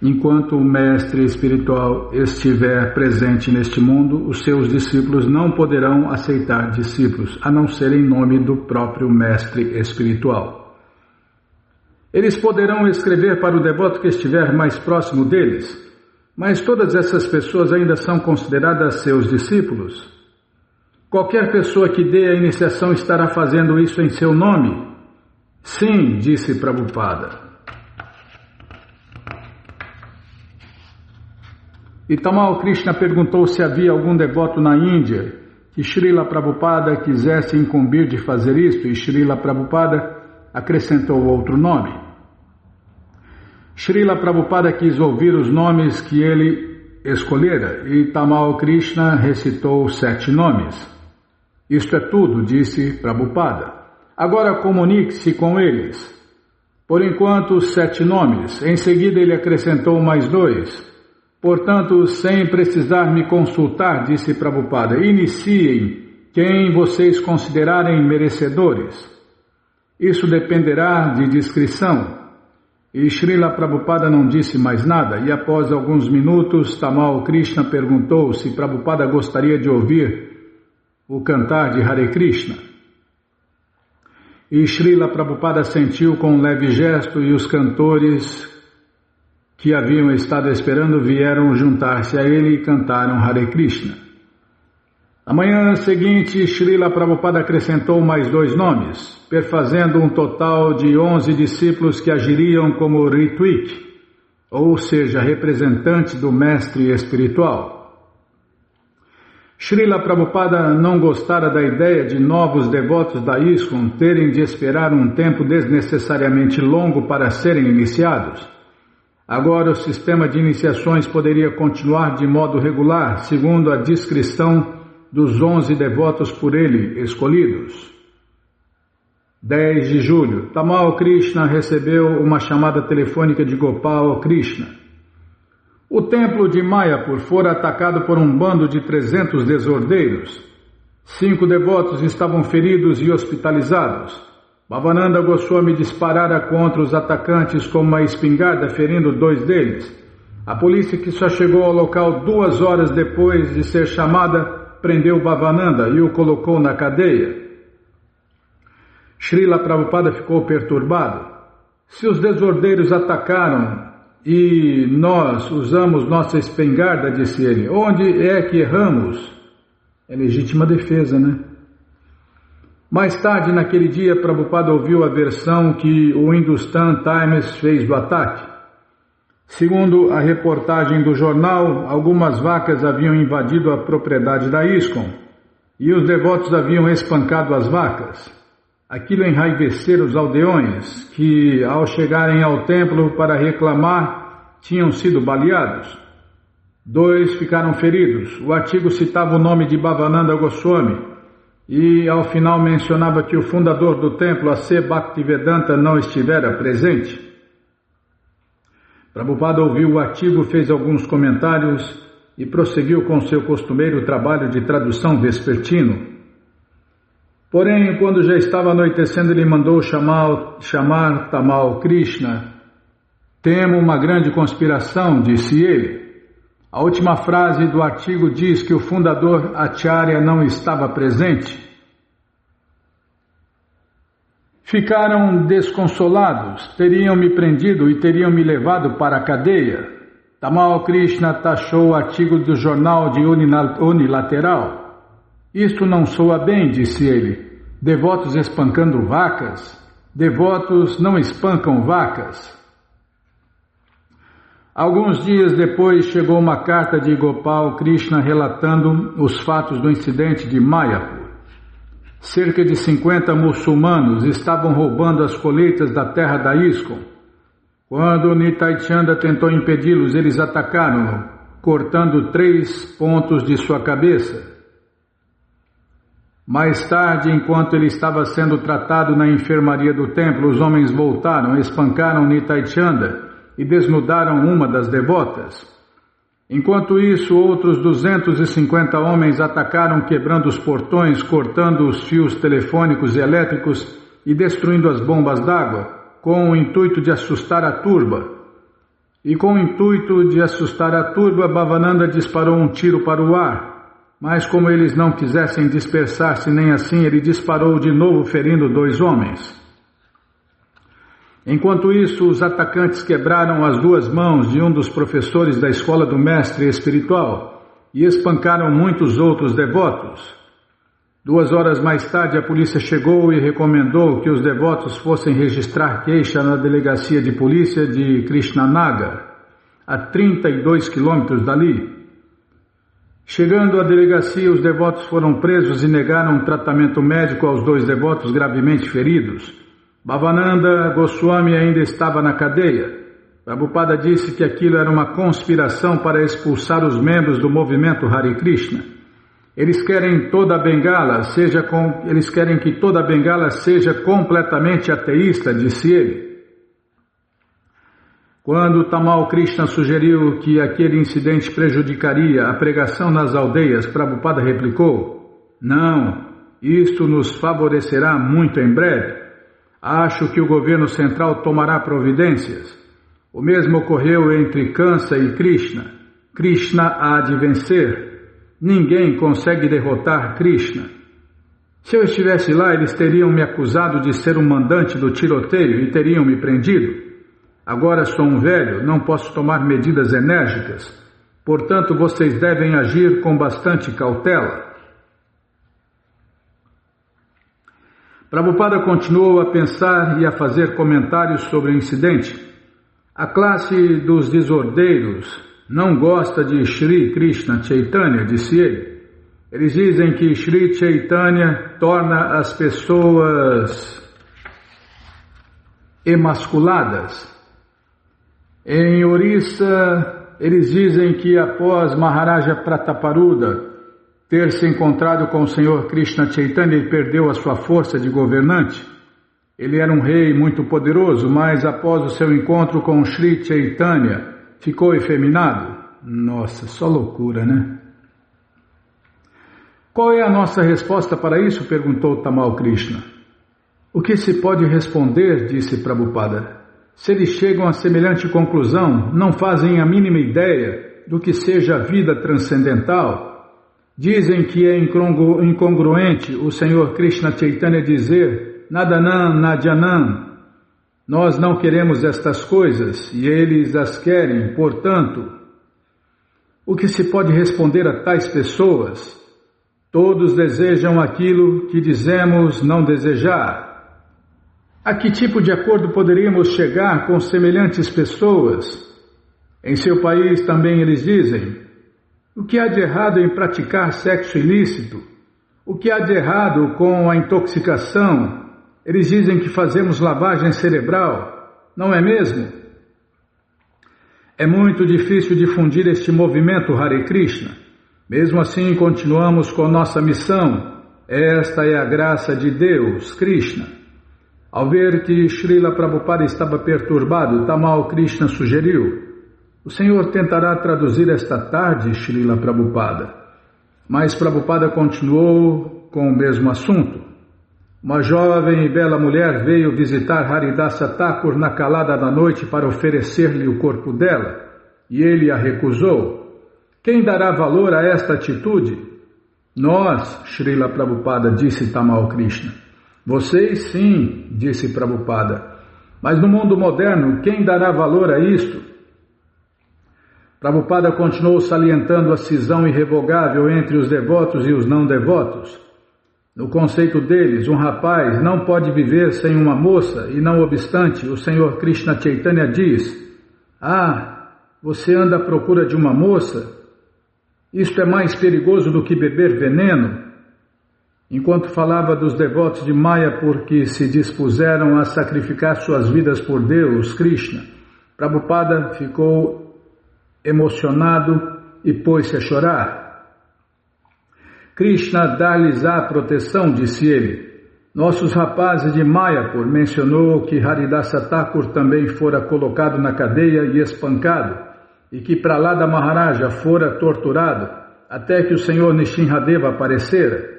Enquanto o mestre espiritual estiver presente neste mundo, os seus discípulos não poderão aceitar discípulos, a não ser em nome do próprio mestre espiritual. Eles poderão escrever para o devoto que estiver mais próximo deles, mas todas essas pessoas ainda são consideradas seus discípulos. Qualquer pessoa que dê a iniciação estará fazendo isso em seu nome? Sim, disse Prabhupada. E Tamal Krishna perguntou se havia algum devoto na Índia que Srila Prabhupada quisesse incumbir de fazer isto, e Srila Prabhupada acrescentou outro nome. Srila Prabhupada quis ouvir os nomes que ele escolhera, e Tamal Krishna recitou 7 nomes. Isto é tudo, disse Prabhupada. Agora comunique-se com eles. Por enquanto, 7 nomes. Em seguida ele acrescentou mais 2. Portanto, sem precisar me consultar, disse Prabhupada, iniciem quem vocês considerarem merecedores. Isso dependerá de discrição. E Srila Prabhupada não disse mais nada, e após alguns minutos, Tamal Krishna perguntou se Prabhupada gostaria de ouvir o cantar de Hare Krishna. E Srila Prabhupada sentiu com um leve gesto, e os cantores que haviam estado esperando vieram juntar-se a ele e cantaram Hare Krishna. Na manhã seguinte, Srila Prabhupada acrescentou mais 2 nomes, perfazendo um total de 11 discípulos que agiriam como Ritwik, ou seja, representantes do mestre espiritual. Srila Prabhupada não gostara da ideia de novos devotos da ISKCON terem de esperar um tempo desnecessariamente longo para serem iniciados. Agora o sistema de iniciações poderia continuar de modo regular, segundo a discrição dos 11 devotos por ele escolhidos. 10 de julho, Tamal Krishna recebeu uma chamada telefônica de Gopal Krishna. O templo de Mayapur fora atacado por um bando de 300 desordeiros. 5 devotos estavam feridos e hospitalizados. Bhavananda Goswami disparara contra os atacantes com uma espingarda, ferindo 2 deles. A polícia, que só chegou ao local 2 horas depois de ser chamada, prendeu Bhavananda e o colocou na cadeia. Srila Prabhupada ficou perturbado. Se os desordeiros atacaram e nós usamos nossa espingarda, disse ele, onde é que erramos? É legítima defesa, né? Mais tarde, naquele dia, Prabhupada ouviu a versão que o Hindustan Times fez do ataque. Segundo a reportagem do jornal, algumas vacas haviam invadido a propriedade da ISKCON e os devotos haviam espancado as vacas. Aquilo enraivecera os aldeões, que, ao chegarem ao templo para reclamar, tinham sido baleados. 2 ficaram feridos. O artigo citava o nome de Bhavananda Goswami. e ao final mencionava que o fundador do templo, A.C. Bhaktivedanta, não estivera presente. Prabhupada ouviu o artigo, fez alguns comentários e prosseguiu com seu costumeiro trabalho de tradução vespertino. Porém, quando já estava anoitecendo, ele mandou chamar Tamal Krishna. Temo uma grande conspiração, disse ele. A última frase do artigo diz que o fundador Acharya não estava presente. Ficaram desconsolados, teriam me prendido e teriam me levado para a cadeia. Tamal Krishna taxou o artigo do jornal de unilateral. Isto não soa bem, disse ele. Devotos espancando vacas? Devotos não espancam vacas. Alguns dias depois chegou uma carta de Gopal Krishna relatando os fatos do incidente de Mayapur. Cerca de 50 muçulmanos estavam roubando as colheitas da terra da ISKCON. Quando Nitai Chanda tentou impedi-los, eles atacaram-no, cortando 3 pontos de sua cabeça. Mais tarde, enquanto ele estava sendo tratado na enfermaria do templo, os homens voltaram, espancaram Nitai Chanda e desnudaram uma das devotas. Enquanto isso, outros 250 homens atacaram, quebrando os portões, cortando os fios telefônicos e elétricos e destruindo as bombas d'água, com o intuito de assustar a turba. E com o intuito de assustar a turba, Bhavananda disparou um tiro para o ar, mas como eles não quisessem dispersar-se nem assim, ele disparou de novo, ferindo 2 homens. Enquanto isso, os atacantes quebraram as 2 mãos de um dos professores da escola do mestre espiritual e espancaram muitos outros devotos. 2 horas mais tarde, a polícia chegou e recomendou que os devotos fossem registrar queixa na delegacia de polícia de Krishnanagar, a 32 quilômetros dali. Chegando à delegacia, os devotos foram presos e negaram um tratamento médico aos 2 devotos gravemente feridos. Bhavananda Goswami ainda estava na cadeia. Prabhupada disse que aquilo era uma conspiração para expulsar os membros do movimento Hare Krishna. Eles querem que toda a Bengala seja completamente ateísta, disse ele. Quando Tamal Krishna sugeriu que aquele incidente prejudicaria a pregação nas aldeias, Prabhupada replicou: não, isto nos favorecerá muito em breve. Acho que o governo central tomará providências. O mesmo ocorreu entre Kansa e Krishna. Krishna há de vencer. Ninguém consegue derrotar Krishna. Se eu estivesse lá, eles teriam me acusado de ser um mandante do tiroteio e teriam me prendido. Agora sou um velho, não posso tomar medidas enérgicas. Portanto, vocês devem agir com bastante cautela. Prabhupada continuou a pensar e a fazer comentários sobre o incidente. A classe dos desordeiros não gosta de Shri Krishna Chaitanya, disse ele. Eles dizem que Shri Chaitanya torna as pessoas emasculadas. Em Orissa, eles dizem que após Maharaja Prataparuda ter se encontrado com o Senhor Krishna Chaitanya, ele perdeu a sua força de governante. Ele era um rei muito poderoso, mas após o seu encontro com Shri Chaitanya, ficou efeminado. Nossa, só loucura, né? Qual é a nossa resposta para isso? Perguntou Tamal Krishna. O que se pode responder, disse Prabhupada. Se eles chegam a semelhante conclusão, não fazem a mínima ideia do que seja a vida transcendental. Dizem que é incongruente o Senhor Krishna Chaitanya dizer Nadanam Nadyanam. Nós não queremos estas coisas e eles as querem, portanto. O que se pode responder a tais pessoas? Todos desejam aquilo que dizemos não desejar. A que tipo de acordo poderíamos chegar com semelhantes pessoas? Em seu país também eles dizem: o que há de errado em praticar sexo ilícito? O que há de errado com a intoxicação? Eles dizem que fazemos lavagem cerebral, não é mesmo? É muito difícil difundir este movimento Hare Krishna. Mesmo assim, continuamos com nossa missão. esta é a graça de Deus, Krishna. Ao ver que Srila Prabhupada estava perturbado, Tamal Krishna sugeriu: o senhor tentará traduzir esta tarde, Srila Prabhupada. Mas Prabhupada continuou com o mesmo assunto. Uma jovem e bela mulher veio visitar Haridasa Thakur na calada da noite para oferecer-lhe o corpo dela, e ele a recusou. Quem dará valor a esta atitude? Nós, Srila Prabhupada, disse Tamal Krishna. Vocês sim, disse Prabhupada. Mas no mundo moderno, quem dará valor a isto? Prabhupada continuou salientando a cisão irrevogável entre os devotos e os não devotos. No conceito deles, um rapaz não pode viver sem uma moça e, não obstante, o Senhor Krishna Chaitanya diz: ah, você anda à procura de uma moça? Isto é mais perigoso do que beber veneno? Enquanto falava dos devotos de Mayapur que se dispuseram a sacrificar suas vidas por Deus, Krishna, Prabhupada ficou emocionado e pôs-se a chorar. Krishna dá-lhes-á proteção, disse ele. Nossos rapazes de Mayapur mencionou que Haridasa Thakur também fora colocado na cadeia e espancado, e que Prahlada Maharaja fora torturado, até que o Senhor Nishinradeva aparecera.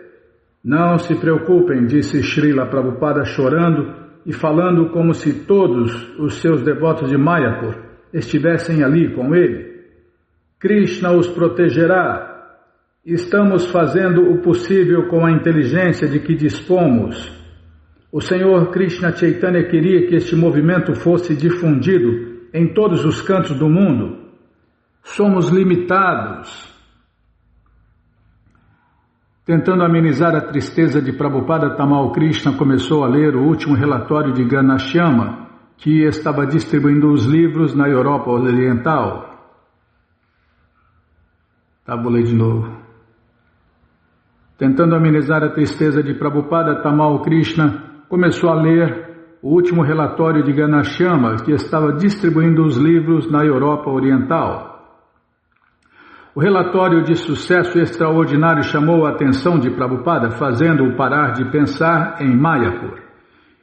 Não se preocupem, disse Srila Prabhupada chorando e falando como se todos os seus devotos de Mayapur estivessem ali com ele. Krishna os protegerá. Estamos fazendo o possível com a inteligência de que dispomos. O Senhor Krishna Chaitanya queria que este movimento fosse difundido em todos os cantos do mundo. Somos limitados. Tentando amenizar a tristeza de Prabhupada, Tamal Krishna começou a ler o último relatório de Ganashyama, que estava distribuindo os livros na Europa Oriental. Vou ler de novo. Tentando amenizar a tristeza de Prabhupada, Tamal Krishna começou a ler o último relatório de Ganashyama, que estava distribuindo os livros na Europa Oriental. O relatório de sucesso extraordinário chamou a atenção de Prabhupada, fazendo-o parar de pensar em Mayapur.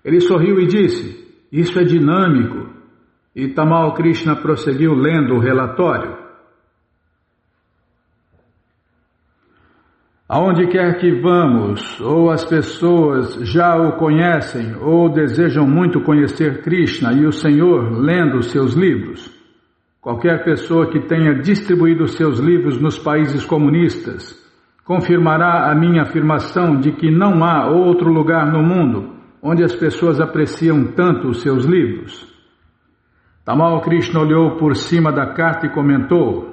Ele sorriu e disse: isso é dinâmico. E Tamal Krishna prosseguiu lendo o relatório. Aonde quer que vamos, ou as pessoas já o conhecem, ou desejam muito conhecer Krishna e o Senhor lendo seus livros. Qualquer pessoa que tenha distribuído seus livros nos países comunistas confirmará a minha afirmação de que não há outro lugar no mundo onde as pessoas apreciam tanto os seus livros. Tamal Krishna olhou por cima da carta e comentou: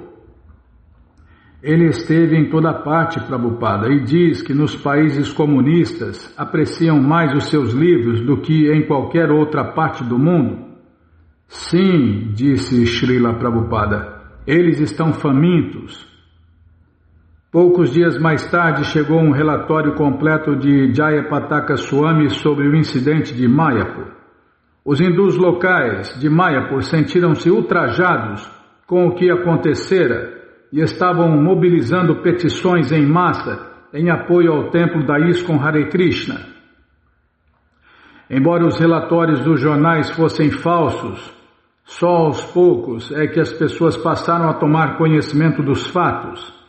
ele esteve em toda parte, Prabhupada, e diz que nos países comunistas apreciam mais os seus livros do que em qualquer outra parte do mundo. Sim, disse Srila Prabhupada, eles estão famintos. Poucos dias mais tarde chegou um relatório completo de Jayapataka Swami sobre o incidente de Mayapur. Os hindus locais de Mayapur sentiram-se ultrajados com o que acontecera e estavam mobilizando petições em massa em apoio ao templo da ISKCON Hare Krishna. Embora os relatórios dos jornais fossem falsos, só aos poucos é que as pessoas passaram a tomar conhecimento dos fatos.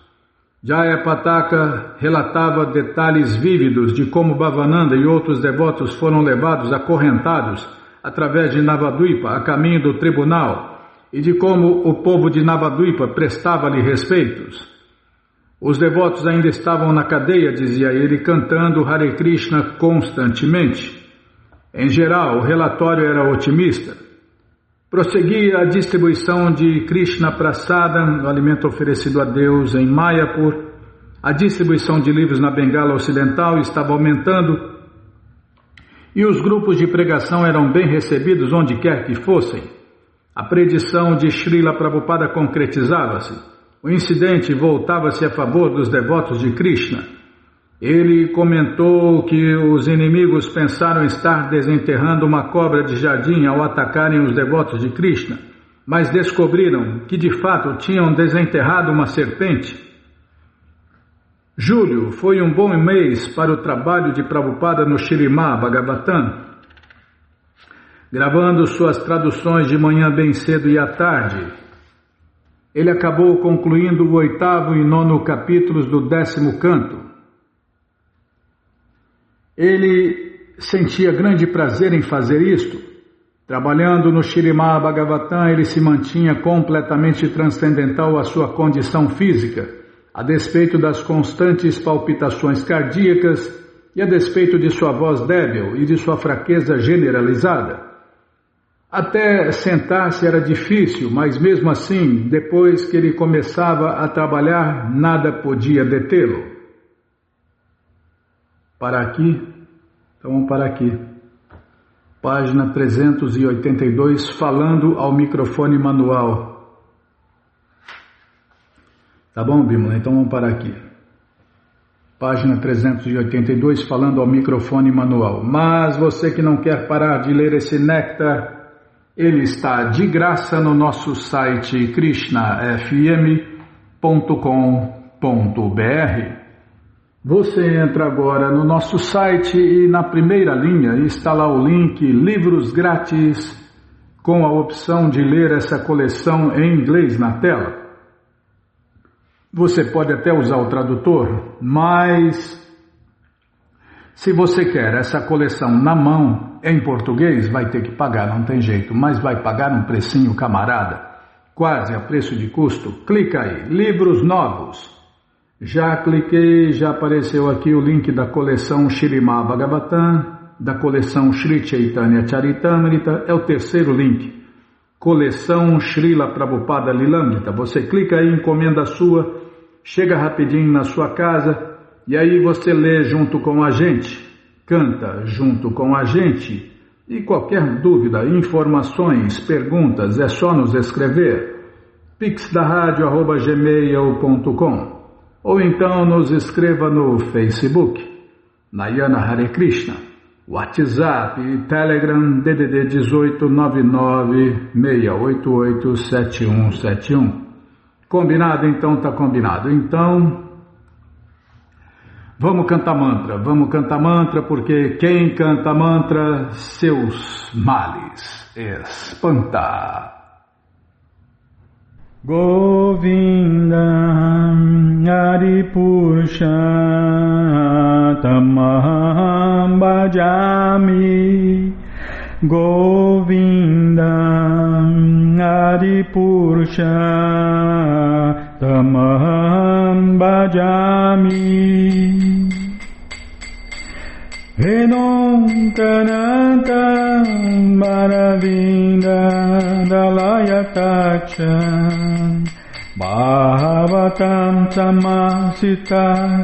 Jayapataka relatava detalhes vívidos de como Bhavananda e outros devotos foram levados acorrentados através de Navadvipa a caminho do tribunal e de como o povo de Navadvipa prestava-lhe respeitos. Os devotos ainda estavam na cadeia, dizia ele, cantando Hare Krishna constantemente. Em geral, o relatório era otimista. Prosseguia a distribuição de Krishna Prasada, o alimento oferecido a Deus em Mayapur. A distribuição de livros na Bengala Ocidental estava aumentando e os grupos de pregação eram bem recebidos onde quer que fossem. A predição de Srila Prabhupada concretizava-se. O incidente voltava-se a favor dos devotos de Krishna. Ele comentou que os inimigos pensaram estar desenterrando uma cobra de jardim ao atacarem os devotos de Krishna, mas descobriram que de fato tinham desenterrado uma serpente. Julho foi um bom mês para o trabalho de Prabhupada no Śrīmad Bhagavatam, gravando suas traduções de manhã bem cedo e à tarde. Ele acabou concluindo o 8º e 9º capítulos do 10º canto. Ele sentia grande prazer em fazer isto. Trabalhando no Śrīmad Bhagavatam, ele se mantinha completamente transcendental à sua condição física, a despeito das constantes palpitações cardíacas e a despeito de sua voz débil e de sua fraqueza generalizada. Até sentar-se era difícil, mas mesmo assim, depois que ele começava a trabalhar, nada podia detê-lo. Para aqui, então vamos para aqui. Página 382, falando ao microfone manual. Tá bom, Bímola? Então vamos parar aqui. Página 382, falando ao microfone manual. Mas você que não quer parar de ler esse néctar, ele está de graça no nosso site krishnafm.com.br. Você entra agora no nosso site e na primeira linha está lá o link Livros Grátis, com a opção de ler essa coleção em inglês na tela. Você pode até usar o tradutor, mas se você quer essa coleção na mão, em português, vai ter que pagar, não tem jeito, mas vai pagar um precinho camarada, quase a preço de custo. Clica aí, livros novos. Já cliquei, já apareceu aqui o link da coleção Śrīmad Bhagavatam, da coleção Sri Chaitanya Charitamrita, é o terceiro link. Coleção Srila Prabhupada Lilamrita. Você clica aí, encomenda a sua, chega rapidinho na sua casa e aí você lê junto com a gente, canta junto com a gente. E qualquer dúvida, informações, perguntas, é só nos escrever. pixdaradio@gmail.com ou então nos escreva no Facebook, Nayana Hare Krishna. WhatsApp e Telegram DDD 18 99 688 7171. Combinado? Então tá combinado. Então, vamos cantar mantra, porque quem canta mantra, seus males espanta. Govinda Adipurusha Tamaham Bhajami. Govinda Adipurusha Tamaham Bhajami. Vedom Kananta Maravinda Dalayatacha Bhavatam Samasita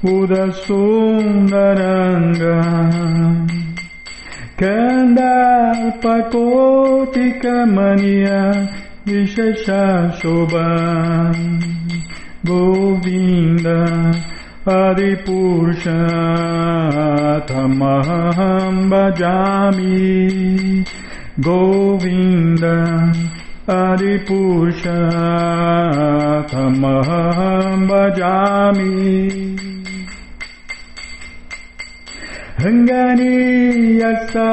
Udasundaranga Kandalpakotika Mania Vishesha Shobha Govinda Adipurusha Tamaham Bhajami. Govinda Adipurusha Tamaham Bhajami. Rangani Yasa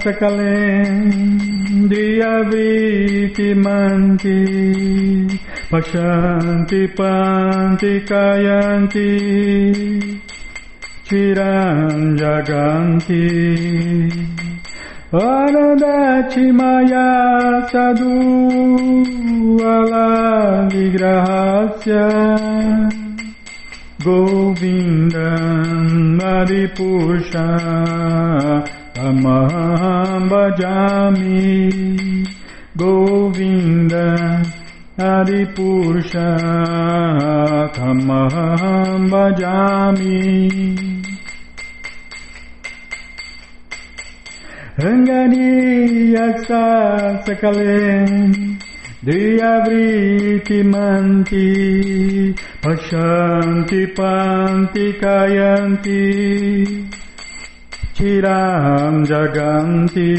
Sakalendriya Vriti Manti Pashanti Panti Kayanti Chiram Jaganti Anandati Maya Sadhu Ala Vigrahasya Govinda Adipurusha Tamaham Bhajami. Govinda Adipurusha Tamaham Bhajami. Rangani Yasa Sakalen Diyavriti Manti Pashanti Panti Kayanti Chiram Jaganti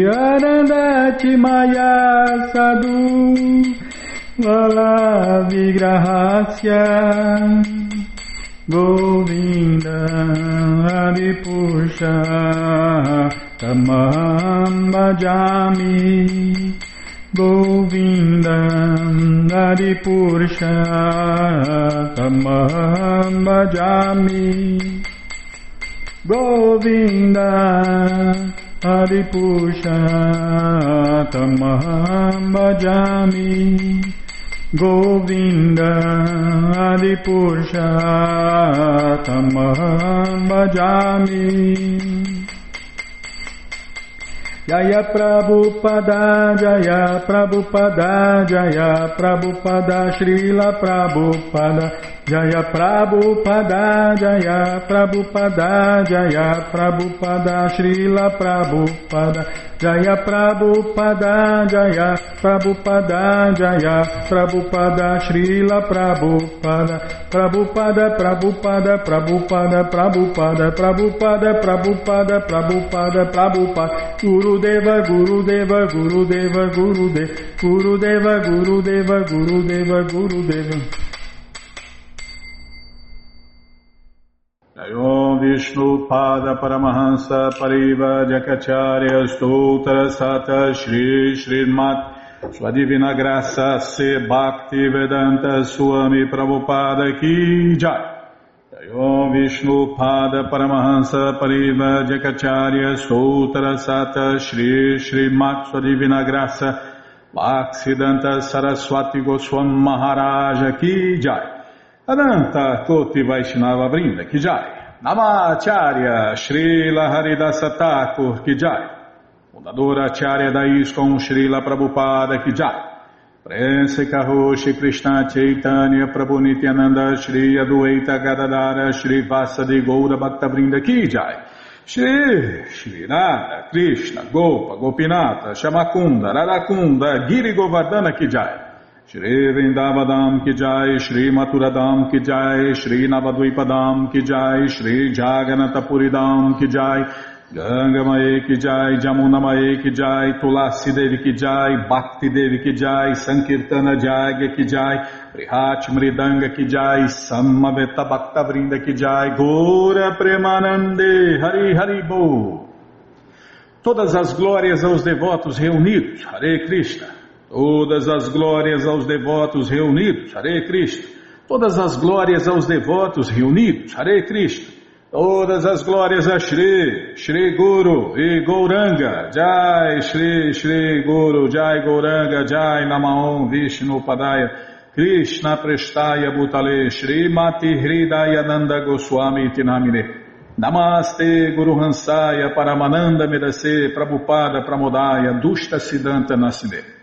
Anandati Maya Sadhu Vala Vigrahasya Govinda Adipurusha Tamaham Bhajami Govinda Adipurusha Tamaham Bhajami Govinda Adipurusha Tamaham Bhajami Govinda Adipurusha Tamaham Bhajami Jaya Prabhupada Jaya Prabhupada Jaya Prabhupada Srila Prabhupada Jaya Prabhupada Jaya Prabhupada Jaya Prabhupada Srila Prabhupada Jaya Prabhupada Jaya Prabhupada Jaya Prabhupada Srila Prabhupada Prabhupada Prabhupada Prabhupada Prabhupada Prabhupada Prabhupada Prabhupada Prabhupada Gurudeva Gurudeva Gurudeva Gurudeva Gurudeva Gurudeva Gurudeva Gurudeva Om Vishnu Pada Paramahansa Pariva Jakacharya Stoutra Sata Shri Srimat Sua Divina Graça Se Bhakti Vedanta Swami Prabhupada Ki Jai. Om Vishnu Pada Paramahansa Pariva Jakacharya Stoutra Sata Shri Srimat Sua Divina Graça Bhaktivedanta Saraswati Goswami Maharaja Ki Jai. Ananta Koti Vaishnava Vrinda Ki Jai. Namacharya Srila Haridasa Thakur Ki Jai. Fundadora Acharya da ISKCON Srila Prabhupada Ki Jai. Prense Karoshi Krishna Chaitanya Prabhu Nityananda Shri Adueita Gadadara Shri Vasadi Goura Bhaktavrinda Ki Jai. Shri Radha Krishna Gopa Gopinata Shamakunda Radakunda Giri Govardhana Ki Jai. Shri Vrindavadam Ki Jai, Shri Maturadam Ki Jai, Shri Navadvipadam Ki Jai, Shri Jaganatapuridam Ki Jai, Ganga Mae Ki Jai, Jamuna Mae Ki Jai, Tulasi Devi Ki Jai, Bhakti Devi Ki Jai, Sankirtana Jagya Ki Jai, Prihat Mridanga Ki Jai, Samaveta Bhakta Vrinda Ki Jai, Gora Premanande, Hari Hari Bo. Todas as glórias aos devotos reunidos, Hare Krishna. Todas as glórias aos devotos reunidos, Hare Krishna. Todas as glórias aos devotos reunidos, Hare Krishna. Todas as glórias a Shri, Shri Guru e Gauranga, Jai Shri, Shri Guru, Jai Gauranga, Jai Namaon Vishnu Padaya, Krishna Prestaya Bhutale, Shri Mati Hridaya Nanda Goswami Tinamine. Namaste Guru Hansaya Paramananda Medase Prabhupada Pramodaya Dushta Siddhanta Nasine.